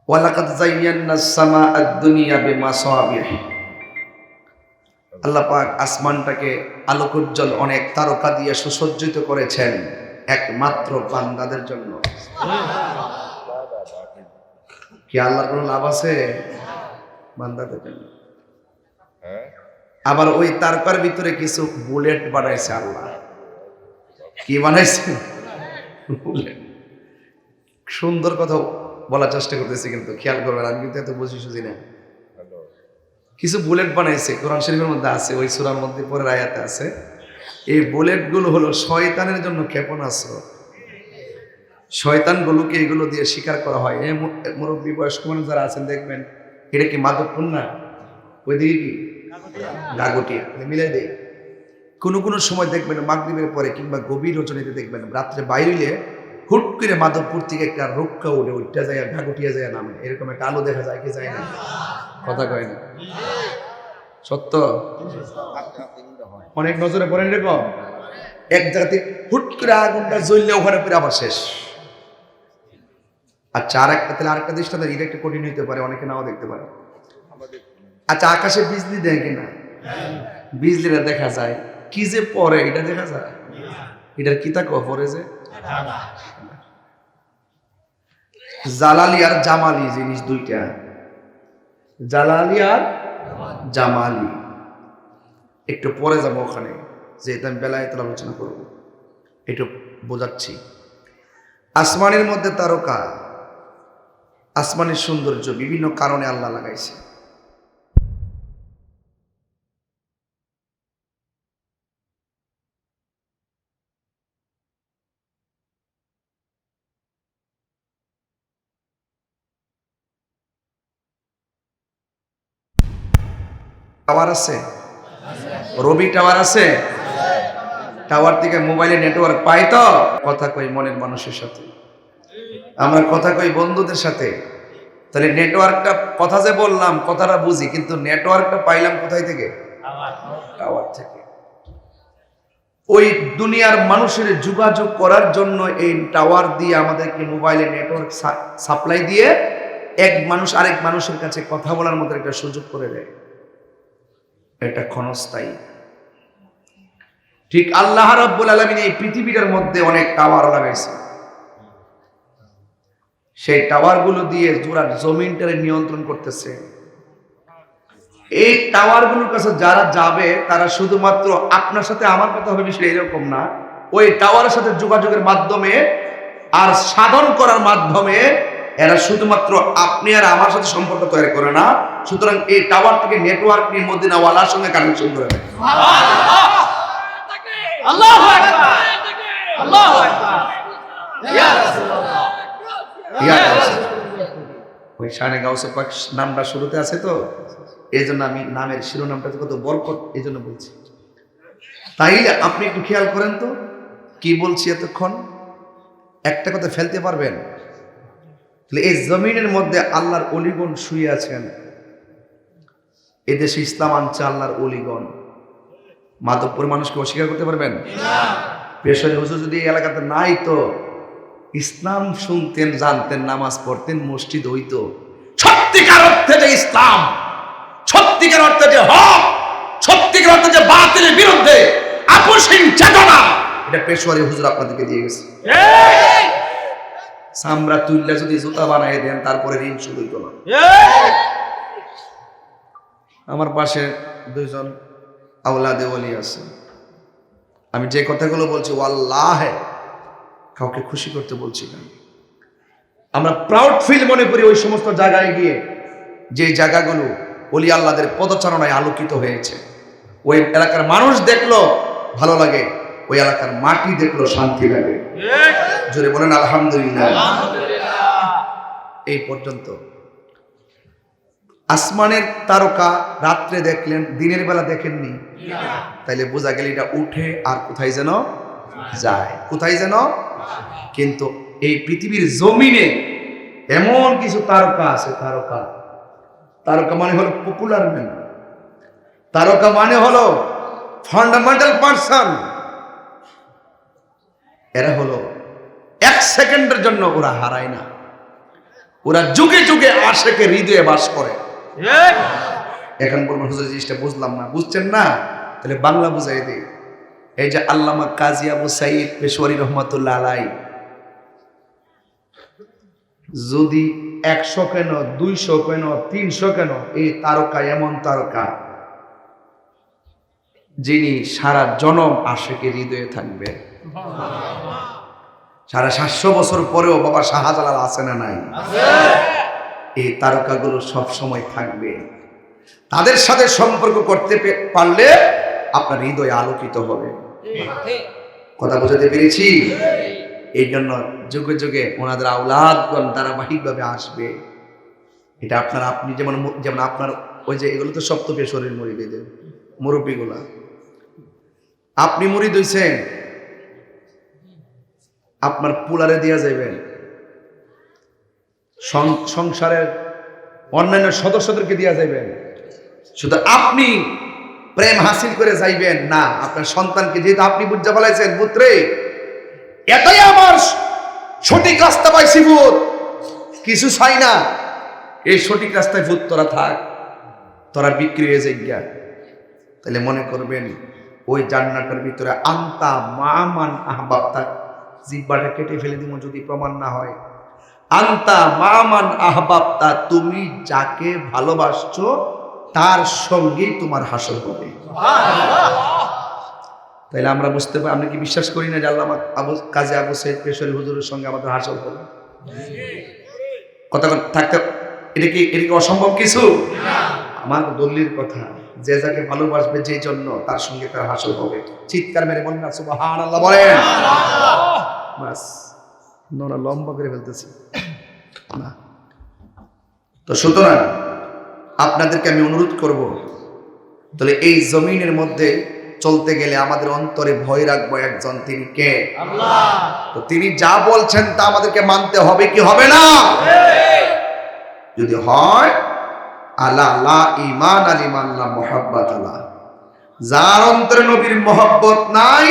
ওয়ালাকাদ যায়্যানাস সামাআদ দুনিয়া বিমাসাবিহ। আল্লাহ পাক আসমানটাকে আলোকোজ্জ্বল অনেক তারকা দিয়ে সুসজ্জিত করেছেন একমাত্র বান্দাদের জন্য। কি আল্লাহর কোনো লাভ আছে? বান্দাদের জন্য। আবার ওই তারকার ভিতরে কিছু বুলেট বানাইছে আল্লাহ। কি বানাইছে? বুলেট। সুন্দর কথা বলার চেষ্টা করতেছি, কিন্তু খেয়াল করবেন, আমি কিন্তু এত বুঝি সুঝি না। কিছু বুলেট বানাইছে, কোরআন শরীফের মধ্যে আছে, ওই সূরার মধ্যে পরের আয়াতে আছে। এই বুলেটগুলো হলো শয়তানের জন্য ক্ষেপণাস্ত্র। শয়তানগুলোকে এগুলো দিয়ে শিকার করা হয়। এই মুরব্বী বয়স্ক মানুষ যারা আছেন দেখবেন, এটা কি মাদকপুর না? ওইদিকে কি গাগটিয়া, মিলাই দেয়। কোনো সময় দেখবেন মাগরিবের পরে কিংবা গভীর রজনীতে দেখবেন রাত্রে বাইরে হুট করে মাধবপুর থেকে একটা রক্ষা উঠে ওইটা যায়, গাগটিয়া যায় নামে, এরকম একটা আলো দেখা যায় কি যায় না? কথা কয় না? সত্য। অনেক নজরে পড়েন এরকম এক জায়গাতে হুট করে আগুনটা জ্বললে ওখানে পরে আবার শেষ। আচ্ছা, আরেকটা দৃষ্টান্ত, এটা একটা কঠিন হইতে পারে, অনেকে নাও দেখতে পারে। আচ্ছা, আকাশে বিজলি দেয় কিনা? বিজলিটা দেখা যায়, কি যে পরে এটা দেখা যায়? এটার কি তা পরে যে জালালি আর জামালি জিনিস দুইটা, জালালি আর জামালি। একটু পরে যাবো ওখানে, যেহেতু আমি বেলায় আলোচনা করব, একটু বোঝাচ্ছি। আসমানের মধ্যে তারকা, আসমানের সৌন্দর্য বিভিন্ন কারণে আল্লাহ লাগাইছে। টাওয়ার আছে? রবি টাওয়ার আছে? টাওয়ার থেকে মোবাইলে নেটওয়ার্ক পাই তো কথা কই মনের মানুষের সাথে, আমরা কথা কই বন্ধুদের সাথে। তাহলে নেটওয়ার্কটা কথা যে বললাম কথাটা বুঝি, কিন্তু নেটওয়ার্কটা পাইলাম কোথায় থেকে? টাওয়ার থেকে। ওই দুনিয়ার মানুষের যোগাযোগ করার জন্য এই টাওয়ার দিয়ে আমাদেরকে মোবাইলে নেটওয়ার্ক সাপ্লাই দিয়ে এক মানুষ আরেক মানুষের কাছে কথা বলার মতো একটা সুযোগ করে দেয়। এটা ক্ষণস্থায়ী। ঠিক আল্লাহ রাব্বুল আলামিন এই পৃথিবীর মধ্যে অনেক টাওয়ার লাগাইছে। সেই টাওয়ারগুলো দিয়ে পুরা জমিনটারে নিয়ন্ত্রণ করতেছে। এই টাওয়ারগুলোর কাছে যারা যাবে তারা শুধুমাত্র আপনার সাথে আমার কথা হবে বিষয় এরকম না, ওই টাওয়ারের সাথে যোগাযোগের মাধ্যমে আর সাধন করার মাধ্যমে এরা শুধুমাত্র আপনি আর আমার সাথে সম্পর্ক তৈরি করে না, সুতরাং এই টাওয়ার থেকে নেটওয়ার্ক নিয়ে মদিনাওয়ালার সঙ্গে কানেকশন করে দেয়। আল্লাহু আকবার, আল্লাহু আকবার, ইয়া রাসূলুল্লাহ, ইয়া রাসূলুল্লাহ। ওই শানে গাউসে পাক নামটা শুরুতে আছে তো, এই জন্য আমি নামের শিরোনামটা কত বরকত এই জন্য বলছি। তাইলে আপনি একটু খেয়াল করেন তো কি বলছি এতক্ষণ, একটা কথা ফেলতে পারবেন? এই জমিনের মধ্যে আল্লাহর অলিগণ শুয়ে আছেন। এদেশে ইসলাম আনছে আল্লাহর অলিগণ। মাধবপুর মানুষকে অস্বীকার করতে পারবেন? পেশারি হুজুর যদি এই এলাকাতে নাই তো ইসলাম শুনতেন, জানতেন, নামাজ পড়তেন, মসজিদ হইতো। সত্যিকার অর্থে যে ইসলাম, সত্যিকার অর্থে যে হক, সত্যিকার অর্থে যে বাতিলের বিরুদ্ধে আপোষহীন চেতনা, এটা পেশোয়ারি হুজুর আপনাদেরকে দিয়ে গেছে। সামরা তুল্লা যদি জুতা বানাই দেন তারপরে ঋণ শুরু হইতো না। আমার পাশে দুইজন আওলাদে ওলি আছে। আমি যে কথাগুলো বলছি ওয়াল্লাহে কাউকে খুশি করতে বলছি না। আমরা প্রাউড ফিল মনে করি ওই সমস্ত জায়গায় গিয়ে, যে জায়গাগুলো ওলি আল্লাহদের পদচারণায় আলোকিত হয়েছে। ওই এলাকার মানুষ দেখলো ভালো লাগে, ওই এলাকার মাটি দেখলো শান্তি লাগে। জোরে বলেন আলহামদুলিল্লাহ। এই পর্যন্ত আসমানের তারকা রাত্রে দেখলেন, দিনের বেলা দেখেননি, তাইলে বোঝা গেল এটা উঠে আর কোথায় যেন যায়, কোথায় যেন। কিন্তু এই পৃথিবীর জমিনে এমন কিছু তারকা আছে, তারকা, তারকা মানে হলো পপুলার ম্যান, তারকা মানে হলো ফান্ডামেন্টাল পারসন। এরা হলো এক সেকেন্ডের জন্য ওরা হারায় না, ওরা যুগে যুগে আশেকে হৃদয়ে বাস করে। এখন বলবো হুজুর জিনিসটা বুঝলাম না, বুঝছেন না? তাহলে বাংলা বুঝাই দিই। এই যে আল্লামা কাজী আবু সাঈদ পেশোয়ারি রহমাতুল্লাহ আলাই যদি 100 কেন 200 কেন 300 কেন, এই তারকা এমন তারকা যিনি সারা জনম আশেকে হৃদয়ে থাকবে। সারা 700 বছর পরেও বাবা শাহজালাল আছে না নাই? এই তারকাগুলো সব সময় থাকবে। তাদের সাথে সম্পর্ক করতে পারলে আপনার হৃদয় আলোকিত হবে। কথা বুঝাতে পেরেছি? এই জন্য যুগে যুগে ওনাদের আওলাদগণ ধারাবাহিকভাবে আসবে। এটা আপনার আপনি যেমন যেমন আপনার ওই যে এগুলো তো সপ্তকে শরীর মুরিদদের মুরব্বীগুলা, আপনি মুরিদ হইছেন, আপনার পুলারে দিয়া যাইবেন, সংসারের অন্যান্য সদস্যদেরকে দিয়া যাইবেন, শুধু আপনি প্রেম হাসিল করে যাইবেন না, আপনার সন্তানকে, যেহেতু আপনি বুঝা ফেলাইছেন পুত্রে এটাই আমার সঠিক রাস্তা পাইছি ভূত, কিছু চাই না, এই সঠিক রাস্তায় ভূত তোরা থাক, তোরা বিক্রি হয়ে যাইয়া, তাহলে মনে করবেন ওই জান্নাতের ভিতরে আন্তা মামান আহবাবতা, জিহ্বাটা কেটে ফেলে দিব যদি প্রমাণ না হয়। আন্তা মামান আহবাবতা, তুমি যাকে ভালোবাসছো তার সঙ্গেই তোমার হাসর হবে। তাইলে আমরা বুঝতে পারি, আমরা কি বিশ্বাস করি না যে আল্লামা কাজী আবু সাঈদ পেশোয়ারি হুজুরের সঙ্গে আমাদের হাসর হবে? কথা থাকতে এটা কি অসম্ভব কিছু? আমার দলিলের কথা, যে যাকে ভালোবাসবে যে জন্য তার সঙ্গে তার হাসর হবে। চিৎকার মেরে বলেন না সুবহানাল্লাহ বলেন। বাস নোনা লম্বা করে ফেলতেছি না। তো সুতরাং আপনাদেরকে আমি অনুরোধ করব, তাহলে এই জমিনের মধ্যে চলতে গেলে আমাদের অন্তরে ভয় রাখবো একজন, তিনি কে? আল্লাহ। তো তিনি যা বলছেন তা আমাদেরকে মানতে হবে কি হবে না? যদি হয় আলা লা ঈমান আলিমান লা মুহাব্বাত আলা, যার অন্তরে নবীর মহব্বত নাই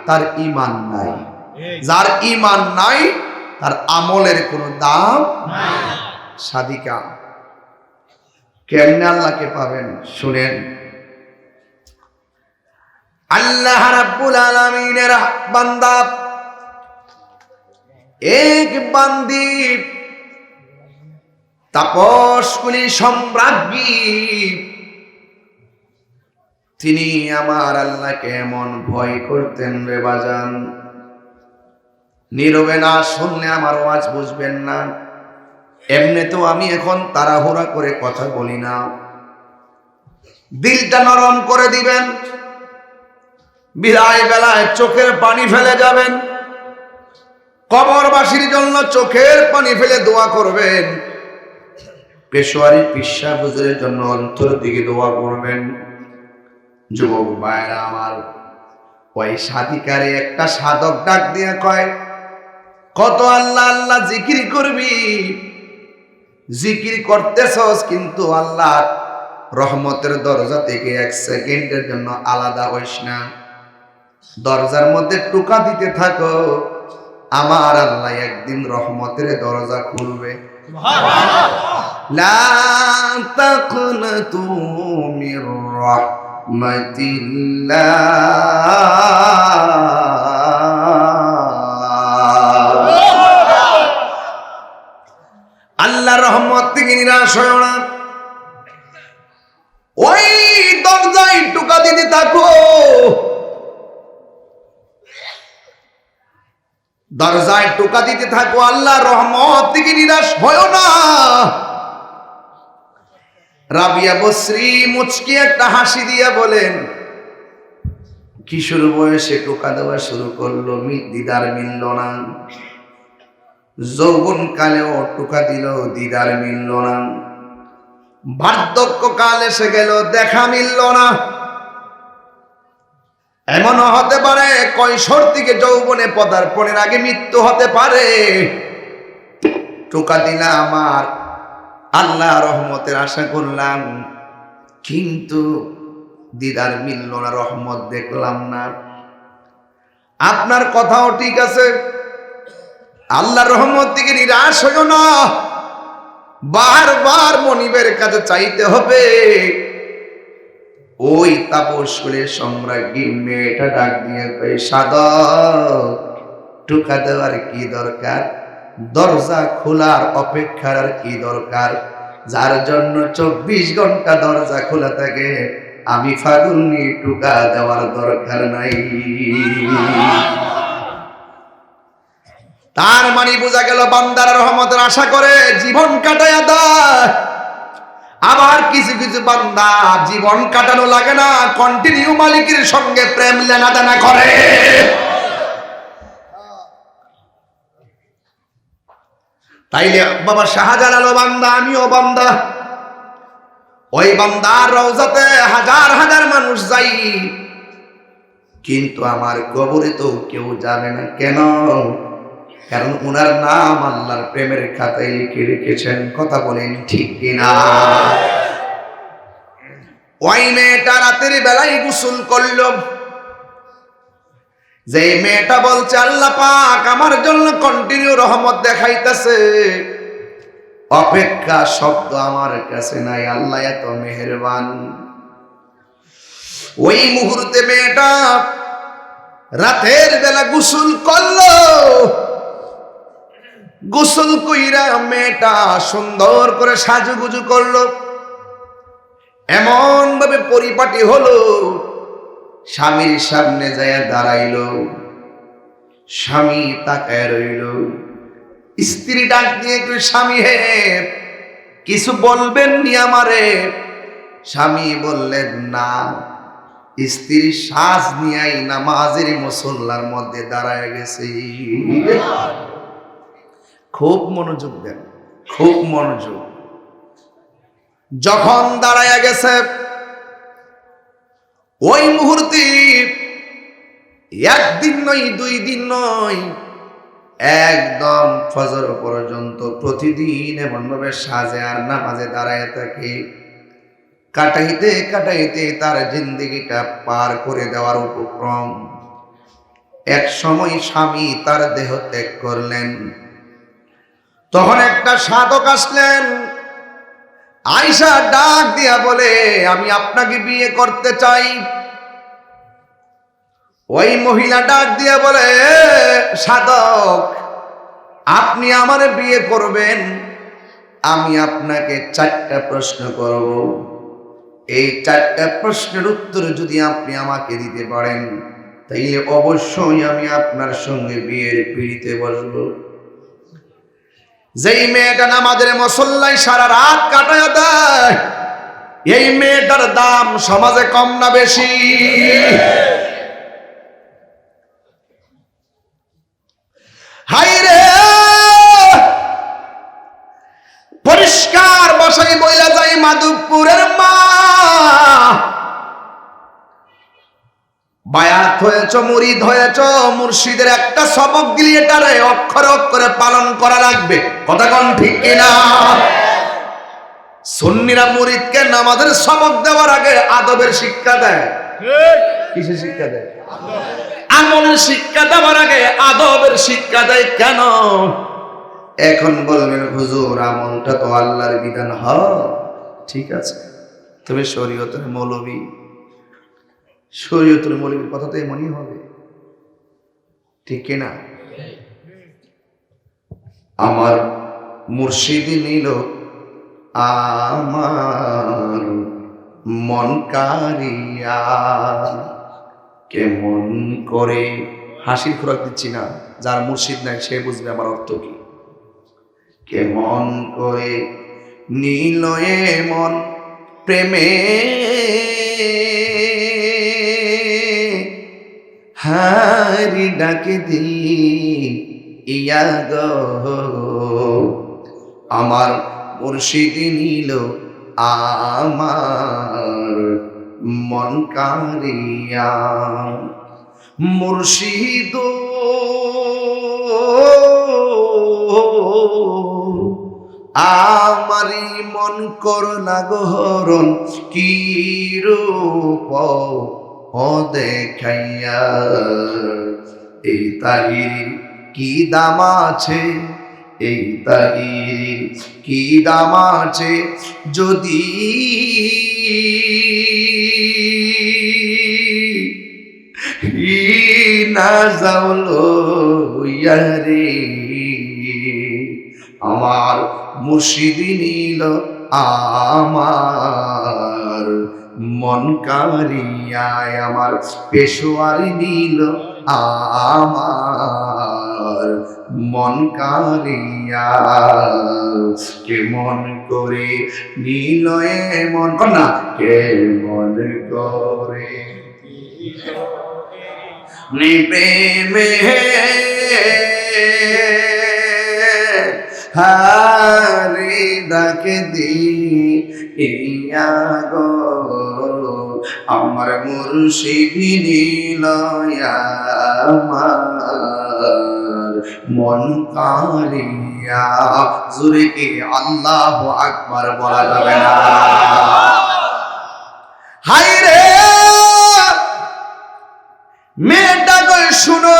তার ঈমান নাই, যার ঈমান নাই তার আমলের কোনো দাম নাই। সাদিকা কেমনে আল্লাহকে পাবেন শুনেন। আল্লাহ রাব্বুল আলামিনের বান্দা এক বান্দি তাপসকুলি সম্রাজ্ঞী, তিনি আমার আল্লাহকে এমন ভয় করতেন রে বাজান, নীরবে না শুনলে আমার ওয়াজ বুঝবেন না। এমনি তো আমি এখন তাড়াহুড়া করে কথা বলি না, দিলটা নরম করে দিবেন, বিদায় বেলায় চোখের পানি ফেলে যাবেন, কবরবাসীর জন্য চোখের পানি ফেলে দোয়া করবেন, পেশোয়ারি পিসা হুজুরের জন্য অন্তর দিকে দোয়া করবেন। যুবক ভাইরা আমার, ওই সাধিকারে একটা সাধক ডাক দিয়ে কয়, কত আল্লাহ আল্লাহ জিকির করবি, জিকির করতেছস কিন্তু আল্লাহ রহমতের দরজা থেকে এক সেকেন্ডের জন্য আলাদা হইস না, দরজার মধ্যে টোকা দিতে থাকো, আমার আল্লাহ একদিন রহমতের দরজা খুলবে। লা তাকনাতু মির রাহমাতিল্লাহ, আল্লাহ রহমত থেকে নিরাশ হয় না, ওই দরজায় টোকা দিতে থাকো, দরজায় টোকা দিতে থাকো, আল্লাহ রহমত থেকে নিরাশ হয় না। রাবিয়া বসরি মুচকি একটা হাসি দিয়া বলেন, কিশোর বয়সে টোকা দেওয়া শুরু করলো, দিদার মিলল না, যৌবন কালেও টোকা দিল, দিদার মিলল না, বার্ধক্য কাল এসে গেল, দেখা মিলল না। এমন হতে পারে কৈশোর থেকে যৌবনে পদার্পণের আগে মৃত্যু হতে পারে। টোকা দিলাম, আমার আল্লাহ রহমতের আশা করলাম, কিন্তু দিদার মিলল না, রহমত দেখলাম না। আপনার কথাও ঠিক আছে, আল্লাহ রহমত থেকে নিরাশ হইও না, বারবার মনিবের কাছে চাইতে হবে। ওই তাপসকুলের সম্রাজ্ঞী মেয়েটা ডাক দিয়ে কই, সাধক টোকা দেওয়ার কি দরকার, দরজা খোলার অপেক্ষার আর কি দরকার, যার জন্য 24 ঘন্টা দরজা খোলা থাকে, আমি ফাগুনি টোকা দেওয়ার দরকার নাই। তার মানে বোঝা গেল বান্দার রহমতের আশা করে জীবন কাটায় দেয়। আবার কিছু কিছু বান্দা জীবন কাটানো লাগে না, কন্টিনিউ মালিকের সঙ্গে প্রেম লেনাদেনা করে। তাইলে বাবা শাহজালালও বান্দা, আমিও বান্দা। ওই বান্দার রওজাতে হাজার হাজার মানুষ যাই, কিন্তু আমার কবরে তো কেউ যাবে না। কেন? কারণ ওনার নাম আল্লাহর প্রেমের খাতায় লিখে রেখেছেন। কথা বলেন ঠিক কিনা? ওই মেয়েটা রাতের বেলায় গোসল করলো, যে মেয়েটা বলছে আল্লাহ পাক আমার জন্য কন্টিনিউ রহমত দেখাইতেছে, অপেক্ষা শব্দ আমার কাছে নাই, আল্লাহ এত মেহেরবান। ওই মুহূর্তে মেয়েটা রাতের বেলা গোসল করলো, গোসল কইরা মেয়েটা সুন্দর করে সাজুগুজু করলো, এমন ভাবে পরিপাটি হলো, স্বামীর সামনে যায় দাঁড়াইল, স্বামী তাকায় রইল। স্ত্রী ডাক দিয়ে কই, স্বামী হে কিছু বলবেন নি আমারে? স্বামী বললেন না। স্ত্রী শ্বাস নিয়াই নামাজের মুসল্লার মধ্যে দাঁড়ায় গেছে। খুব মনোযোগ দেন, খুব মনোযোগ। যখন দাঁড়ায় গেছে, ওই মুহূর্তে একদিন নয়, 2 দিন নয়, একদম ফজর পর্যন্ত প্রতিদিন এমনভাবে সাজে আর নামাজে দাঁড়ায় থাকে। কাটাইতে কাটাইতে তার জিন্দেগিটা পার করে দেওয়ার উপক্রম। এক সময় স্বামী তার দেহ ত্যাগ করলেন। তখন একটা সাধক আসলেন, আয়েশা ডাক দিয়া বলে, আমি আপনাকে বিয়ে করতে চাই। ওই মহিলা ডাক দিয়া বলে, সাধক, আপনি আমারে বিয়ে করবেন, আমি আপনাকে 4টা প্রশ্ন করব। এই 4টা প্রশ্নের উত্তর যদি আপনি আমাকে দিতে পারেন, তাইলে অবশ্যই আমি আপনার সঙ্গে বিয়ের পিঁড়িতে বসব। যেই মেয়েটা নামাজের মুসল্লায় সারা রাত কাটায় দেয়, এই মেয়েটার দাম সমাজে কম না বেশি? হাইরে, পরিষ্কার ভাষায় বইলা যায়, মাধবপুরের মা, বায়াত হয়েছ, মুরিদ হয়েছ, মুর্শিদের একটা সবক দিলে এটারে অক্ষরে অক্ষরে পালন করা লাগবে। কথা কোন ঠিক কিনা? সুন্নিরা মুরিদকে নামাজের সবক দেওয়ার আগে আদবের শিক্ষা দেয়। কিসের শিক্ষা দেয়? আমলের শিক্ষা দেওয়ার আগে আদবের শিক্ষা দেয়। কেন? এখন বলবেন, হুজুর আমলটা তো আল্লাহর বিধান। ঠিক আছে, তবে শরীয়তের মৌলবী, শরীয়তের মৌলবীর কথা তো এমনই হবে, ঠিক কিনা? আমার মুর্শিদি নিল আমার মন কারিয়া, কেমন করে, হাসির খোরাক দিচ্ছি না, যার মুর্শিদ নাই সে বুঝবে আমার অর্থ কি। কেমন করে নীল মন প্রেমে হারি ডাকে দি ইয়া গো, আমার মুর্শিদি নিল আমার মন কারিয়া। মুর্শিদ আমারি মন করোনা গহরণ, কি রূপ ও দেখাইয়া। এই তাহির কি দাম আছে, এই তাহির কি দাম আছে, যদি না যাওলো ইয়ারে। আমার মুর্শিদি নিল আমার মন কারিয়ায়, আমার পেশোয়ারি নিল আমার মন কারিয়া। কেমন করে নিল মন, না কেমন করে প্রেমে হারে ডাকে দি ইয়া গো, আমার মুর্শিদি নিল আমার মন কারিয়া। জোরে কি আল্লাহু আকবার বলা যাবে না? হায়রে মেয়েটা কই, শুনো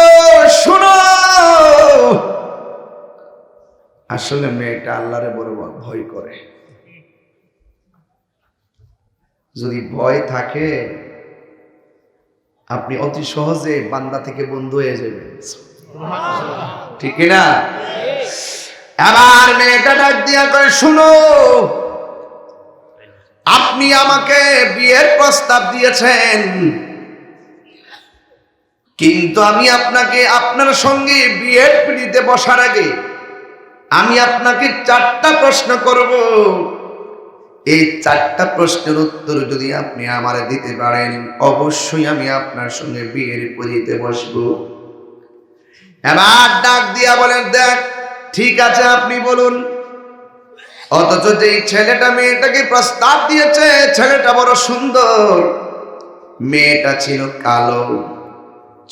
শুনো, আসলে মেয়েটা আল্লাহরে বড় ভয় করে। যদি ভয় থাকে, আপনি অতি সহজে বান্দা থেকে বন্ধু হয়ে যাবেন, ঠিক না? এবার মেয়েটা ডাক দিয়া কয়, শুনো, আপনি আমাকে বিয়ের প্রস্তাব দিয়েছেন, কিন্তু আমি আপনাকে আপনার সঙ্গে বিয়ের পিঁড়িতে বসার আগে আমি আপনাকে 4টা প্রশ্ন করব। এই 4টা প্রশ্নের উত্তর যদি আপনি আমারে দিতে পারেন, অবশ্যই আমি আপনার সঙ্গে বিয়ের পিঁড়িতে বসবো। এবার ডাক দিয়া বলেন, দেখ ঠিক আছে আপনি বলুন। অথচ যেই ছেলেটা মেয়েটাকে প্রস্তাব দিয়েছে, ছেলেটা বড় সুন্দর, মেয়েটা ছিল কালো,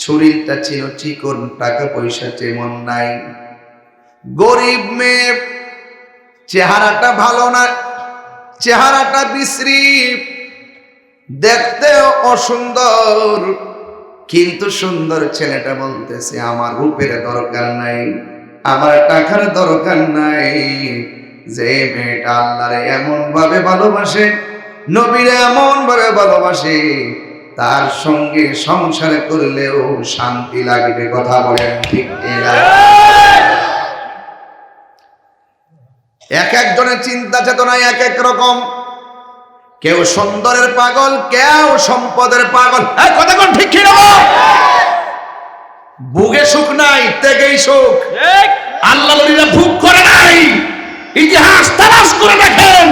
শরীরটা ছিল চিকন, টাকা পয়সা তেমন নাই, গরিব মেয়ে, চেহারাটা ভালো না, চেহারাটা বিশ্রী, দেখতেও অসুন্দর। কিন্তু সুন্দর ছেলেটা বলতেছে আমার রূপের দরকার নাই, আমার টাকার দরকার নাই। যে মেয়েটা আল্লাহরে এমন ভাবে ভালোবাসে, নবীরে এমন ভাবে ভালোবাসে, তার সঙ্গে সংসার করলেও শান্তি লাগবে। কথা বলেন ঠিক কিনা? এক একজনের চিন্তা চেতনা এক এক রকম। কেউ সুন্দরের পাগল, কেউ সম্পদের পাগল। কথা কোন ঠিক কি না? ভোগে সুখ নাই, ত্যাগেই সুখ। আল্লাহর ওলিরা ভোগ করে নাই। ইতিহাস তালাশ করে দেখেন,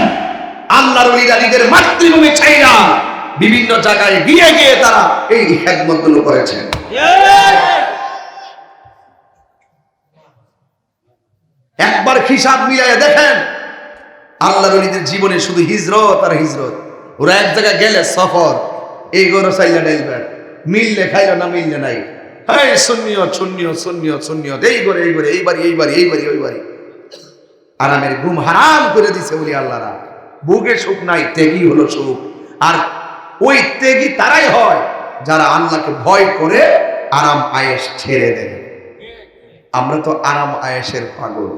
আল্লাহর ওলিরা নিজের মাতৃভূমি ছাইরা বিভিন্ন জায়গায় গিয়ে গিয়ে তারা এই খেদমতগুলো করেছেন। একবার হিসাব মিলাইয়া দেখেন, আল্লাহর ওলিদের জীবনে শুধু হিজরত আর হিজরত। ওরা এক জায়গায় গেলে সফর, এই গরো চাইলে ডাইলবেন, মিললে খাইল না মিললে নাই, হ্যাঁ সুন্নিয়ত সুন্নিয়ত সুন্নিয়ত সুন্নিয়ত, এই করে এই করে, এই বাড়ি এই বাড়ি, এই বাড়ি ওই বাড়ি। আরামের ঘুম হারাম করে দিছে বলি আল্লাহরা। বুকে সুখ নাই, ত্যাগই হলো সুখ। আর ওই ত্যাগী তারাই হয় যারা আল্লাহকে ভয় করে আরাম আয়েশ ছেড়ে দেয়। আমরা তো আরাম আয়েশের পাগল।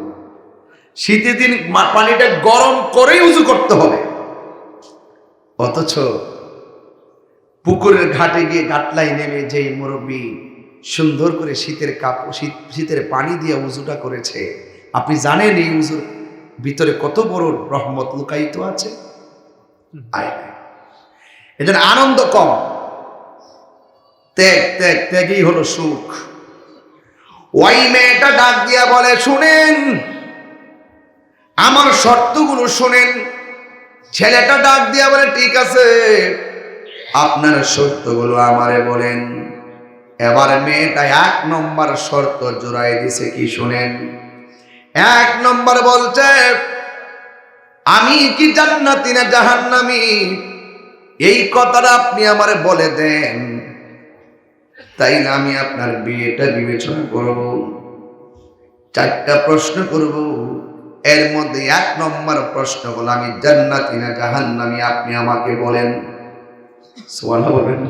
শীতের দিন পানিটা গরম করেই উজু করতে হবে, অথচ পুকুরের ঘাটে গিয়ে ঘাটলাই নেমে যে মুরব্বী সুন্দর করে শীতের কাপড় শীতের পানি দিয়ে উজুটা করেছে, আপনি জানেন এই উজুর ভিতরে কত বড় রহমত লুকায়িত আছে? এজন্য আনন্দ কম, ত্যাগ ত্যাগ ত্যাগই হলো সুখ। ওই মেয়েটা ডাক দিয়া বলে শুনেন, আমার শর্তগুলো শুনেন। ছেলেটা ডাক দিয়া বলে ঠিক আছে, আপনার শর্তগুলো আমারে বলেন। এবার মেয়েটা 1 নম্বর শর্ত জোড়াই দিছে, কি শুনেন। 1 নম্বর বলছে আমি কি জান্নাতি না জাহান্নামী, এই কথাটা আপনি আমারে বলে দেন, তাই না আমি আপনার বিয়েটা বিবেচনা করব। 4টা প্রশ্ন করব, এর মধ্যে 1 নম্বর প্রশ্ন হলো আমি জান্নাতি না জাহান্নামী, আপনি আমাকে বলেন। সুবহানাল্লাহ বলেন।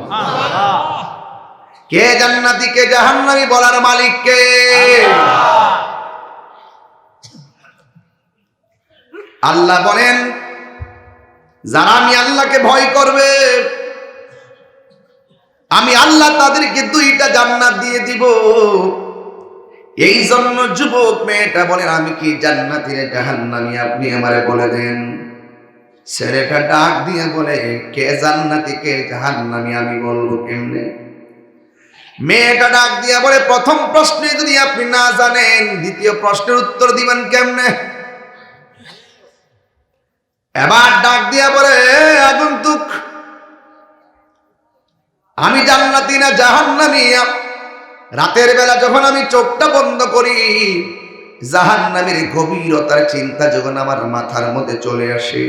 কে জান্নাতি কে জাহান্নামী বলার মালিক কে? আল্লাহ বলেন যারা আমি আল্লাহকে ভয় করবে, আমি আল্লাহ তাদেরকে 2টা জান্নাত দিয়ে দিব। এই জন্য যুবক মেয়েটা বলেন আমি কি জান্নাতি না জাহান্নামী, আপনি আমারে বলে দেন। ছেলেটা ডাক দিয়ে বলে কে জান্নাতি কে জাহান্নামী আমি বলবো কেমনে? মেয়েটা ডাক দিয়া বলে প্রথম প্রশ্নে যদি আপনি না জানেন, দ্বিতীয় প্রশ্নের উত্তর দিবেন কেমনে? এবার ডাক দিয়া বলে আগন্তুক, আমি জান্নাতি না জাহান্নামী, রাতের বেলা যখন আমি চোখটা বন্ধ করি, জাহান্নামের গভীরতার চিন্তা যখন আমার মাথার মধ্যে চলে আসে,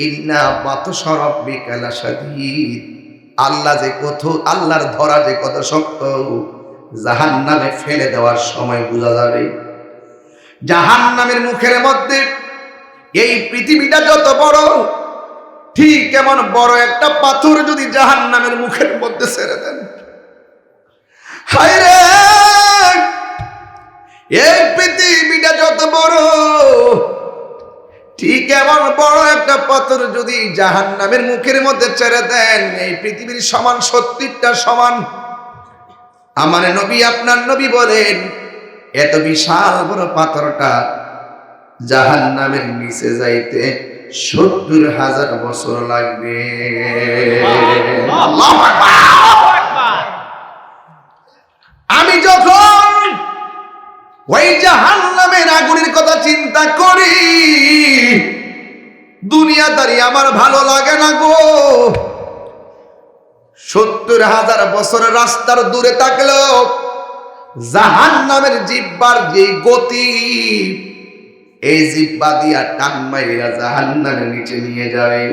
ইন্না বাতশা রাব্বিকা লাশাদীদ, আল্লাহ যে কত, আল্লাহর ধরা যে কত শক্ত, জাহান্নামে ফেলে দেওয়ার সময় বোঝা যাবে। জাহান্নামের মুখের মধ্যে এই পৃথিবীটা যত বড়, ঠিক এমন বড় একটা পাথর যদি জাহান্নামের মুখের মধ্যে ছেড়ে দেন, হায় রে, এই পৃথিবীটা যত বড়, ঠিক এমন বড় একটা পাথর যদি জাহান্নামের মুখের মধ্যে ছেড়ে দেন, এই পৃথিবীর সমান 70টা সমান। আমার নবী আপনার নবী বলেন এত বিশাল বড় পাথরটা জাহান্নামের নিচে যাইতে 70,000 বছর লাগবে। আল্লাহু আকবার। আমি যখন ওই জাহান্নামের আগুনের কথা চিন্তা করি, দুনিয়াদারি আমার ভালো লাগে না গো। 70,000 বছরের রাস্তার দূরে থাকলেও জাহান্নামের জিহ্বার যে গতি, এই জিহ্বা দিয়া টান মাইরা জাহান্নামের নিচে নিয়ে যাবে।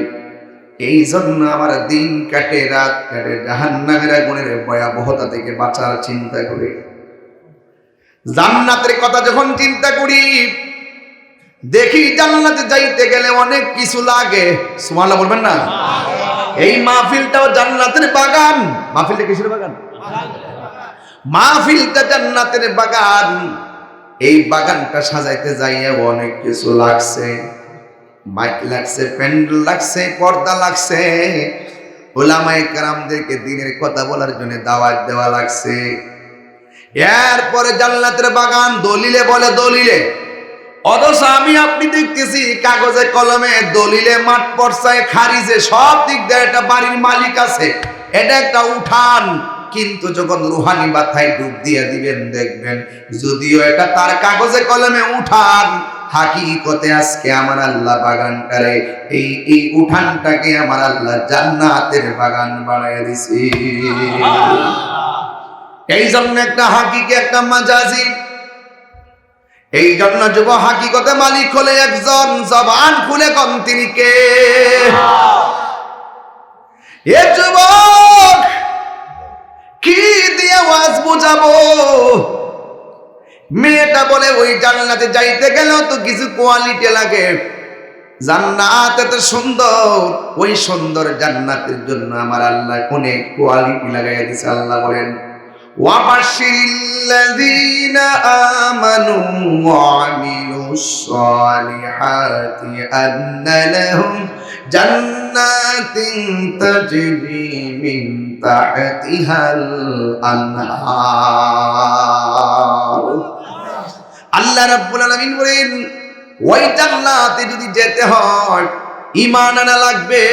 এই জন্য আমার দিন কাটে রাত কাটে জাহান্নামের আগুনের ভয়াবহতা থেকে বাঁচার চিন্তা করি। জান্নাতের কথা যখন চিন্তা করি, দেখি জান্নাতে যাইতে গেলে অনেক কিছু লাগে। সুবহানাল্লাহ বলবেন না? এই মাহফিলটাও জান্নাতের বাগান। মাহফিলটা কিসের বাগান? মাহফিলটা জান্নাতের বাগান। এই বাগানটা সাজাইতে যাইয়া অনেক কিছু লাগছে। মাইক লাগছে, প্যান্ডেল লাগছে, পর্দা লাগছে, উলামায়ে কেরামদেরকে দ্বীনের কথা বলার জন্য দাওয়াত দেওয়া লাগছে। এরপরে জান্নাতের বাগান দলিলে বলে দলিলে, অথচ আমি আপনি দেখতেছি কাগজে কলমে দলিলে মাঠ পর্চায় খারিজে সব দিক দিয়ে একটা বাড়ির মালিক আছে, এটা একটা উঠান। কিন্তু যখন রুহানি মাথায় ডুব দিয়ে দিবেন দেখবেন যদিও এটা তার কাগজে কলমে উঠান, হাকিকতে আজকে আমার আল্লাহ বাগানটারে এই উঠানটাকে আমার আল্লাহ জান্নাতের বাগান বানায় দিছে। এই জন্য একটা হাকিকে একটা মাজাজি। এই জন্য যুব হাকিকতে মালিক হলে একজন, জবান খুলে কন তিনি কে? এ যুবক কি দিয়ে ওয়াজ বুঝাবো? মেয়েটা বলে ওই জান্নাতে যাইতে গেলেও তো কিছু কোয়ালিটি লাগে। জান্নাত এত সুন্দর, ওই সুন্দর জান্নাতের জন্য আমার আল্লাহ অনেক কোয়ালিটি লাগাই দিয়েছে। আল্লাহ বলেন ওয়াবাশশিরিল্লাযীনা আমানু ওয়া আমিলুস সালিহাতি আন্না লাহুম জান্নাতিন তাজরি মিন তাহতিহাল আনহার। আল্লাহ রাব্বুল আলামিন বলেন ওই জান্নাতে যদি যেতে হয় ঈমান আনা লাগবে।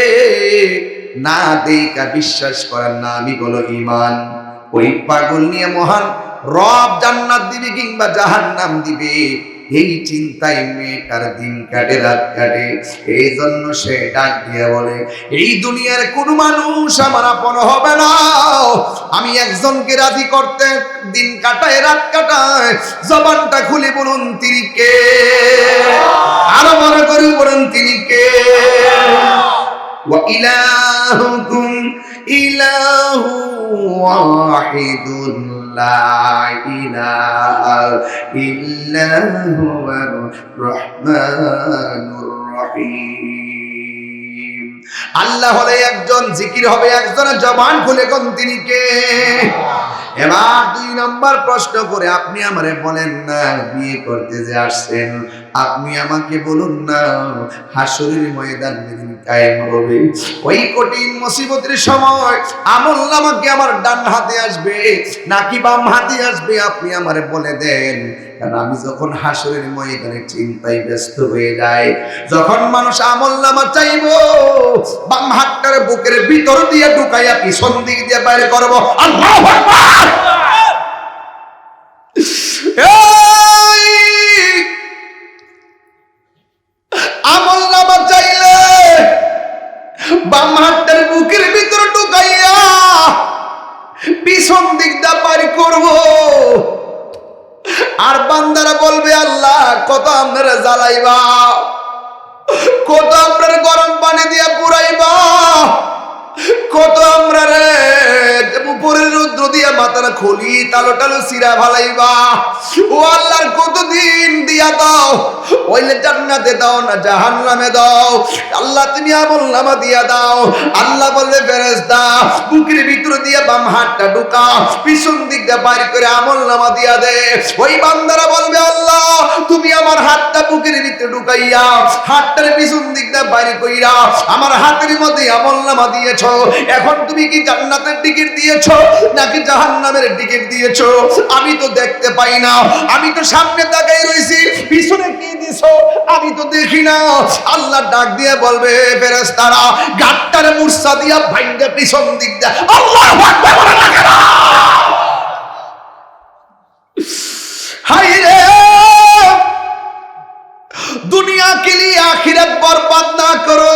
না দেখা বিশ্বাস করার নামই হলো ঈমান। ওই পাগল নিয়ে মহান রব জান্নাত দিবে কিংবা জাহান্নাম দিবে, এই চিন্তায় মেয়েটার দিন কাটে রাত কাটে। এই জন্য সে ডাক দিয়ে বলে এই দুনিয়ার কোন মানুষ আমার আপন হবে না। আমি একজনকে রাজি করতে দিন কাটায় রাত কাটায়। জবানটা খুলে বলুন তিনি কে? আরো বড় করে বলুন তিনি কে? ওয়া ইলাহুকুম ইলাহু ওয়াহিদুন লা ইলাহা ইল্লা হুয়ার রহমানুর রহিম। আল্লাহ হলে একজন, জিকির হবে একজনের, জবান খুলে কোন তিনি কে? এবার 2 নম্বর প্রশ্ন করে আপনি আমারে বলেন না, বিয়ে করতে যে আসছেন আপনি আমাকে বলুন না হাসরের ময়দান যেদিন কায়েম হবে ওই কঠিন মুসিবতের সময় আমলনামা কি আমার ডান হাতে আসবে নাকি বাম হাতে আসবে? আপনি আমারে বলে দেন। কারণ আমি যখন হাসরের ময়দানে চিন্তায় ব্যস্ত হয়ে যাই, যখন মানুষ আমলনামা চাইবো বাম হাতটার বুকের ভিতর দিয়ে ঢুকাইয়া পিছন দিক দিয়ে বাইর করব। আল্লাহু আকবার। আমলনামা চাইলে বাম হাতটার বুকের ভিতর ঢুকাইয়া পিছন দিক দিয়ে বাইর করব। আর বান্দারা বলবে আল্লাহ কত আপনারা জ্বালাইবা, কত আপনারা গরম পানি দিয়ে পুরাইবা, কত আমরা রে উপরের রৌদ্র দিয়া মাথার খুলি টালো টালো সিরা ভালাইবা। ও আল্লাহর কতদিন দিয়া দাও, ওইলে জান্নাতে দাও না জাহান্নামে দাও। আল্লাহ তুমি আমলনামা দিয়া দাও। আল্লাহ বলবে ফেরেশতা বুকের ভিতরে দিয়া বাম হাতটা ঢুকা, পিছন দিক দিয়ে বাইর করে আমলনামা দিয়া দে। ওই বান্দারা বলবে আল্লাহ তুমি আমার হাতটা বুকের ভিতরে ঢুকাইয়া হাতটার পিছন দিক দিয়ে বাইর কইরা আমার হাতের মধ্যে আমলনামা দিয়েছো। এখন তুমি কি জান্নাতের টিকিট দিয়েছো নাকি জাহান্নামের টিকিট দিয়েছো? আমি তো দেখতে পাই না, আমি তো সামনে তাকাই রইছি, পিছনে কি দিছো আমি তো দেখি না। আল্লাহ ডাক দিয়ে বলবে ফেরেশতারা গাটটার মুরসা দিয়া ভাঙ্গা পিছন দিক দিয়ে আল্লাহু আকবার বলা লাগে না। হায় রে দুনিয়া के लिए आखिरत बर्बाद ना करो।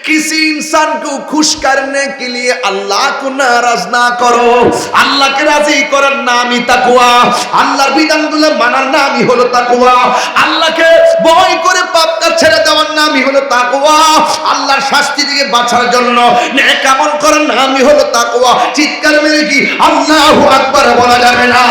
किसी इंसान को खुश करने के लिए अल्लाह को नाराज ना करो। আল্লাহকে রাজি করার নামই তাকওয়া। আল্লাহর বিধানগুলো মানার নামই হলো তাকওয়া। আল্লাহকে ভয় করে পাপ কাজ ছেড়ে দেওয়ার নামই হলো তাকওয়া। আল্লাহর শাস্তি থেকে বাঁচার জন্য নেক আমল করার নামই হলো তাকওয়া। চিৎকার মেরে কি আল্লাহু আকবার বলা যাবে না?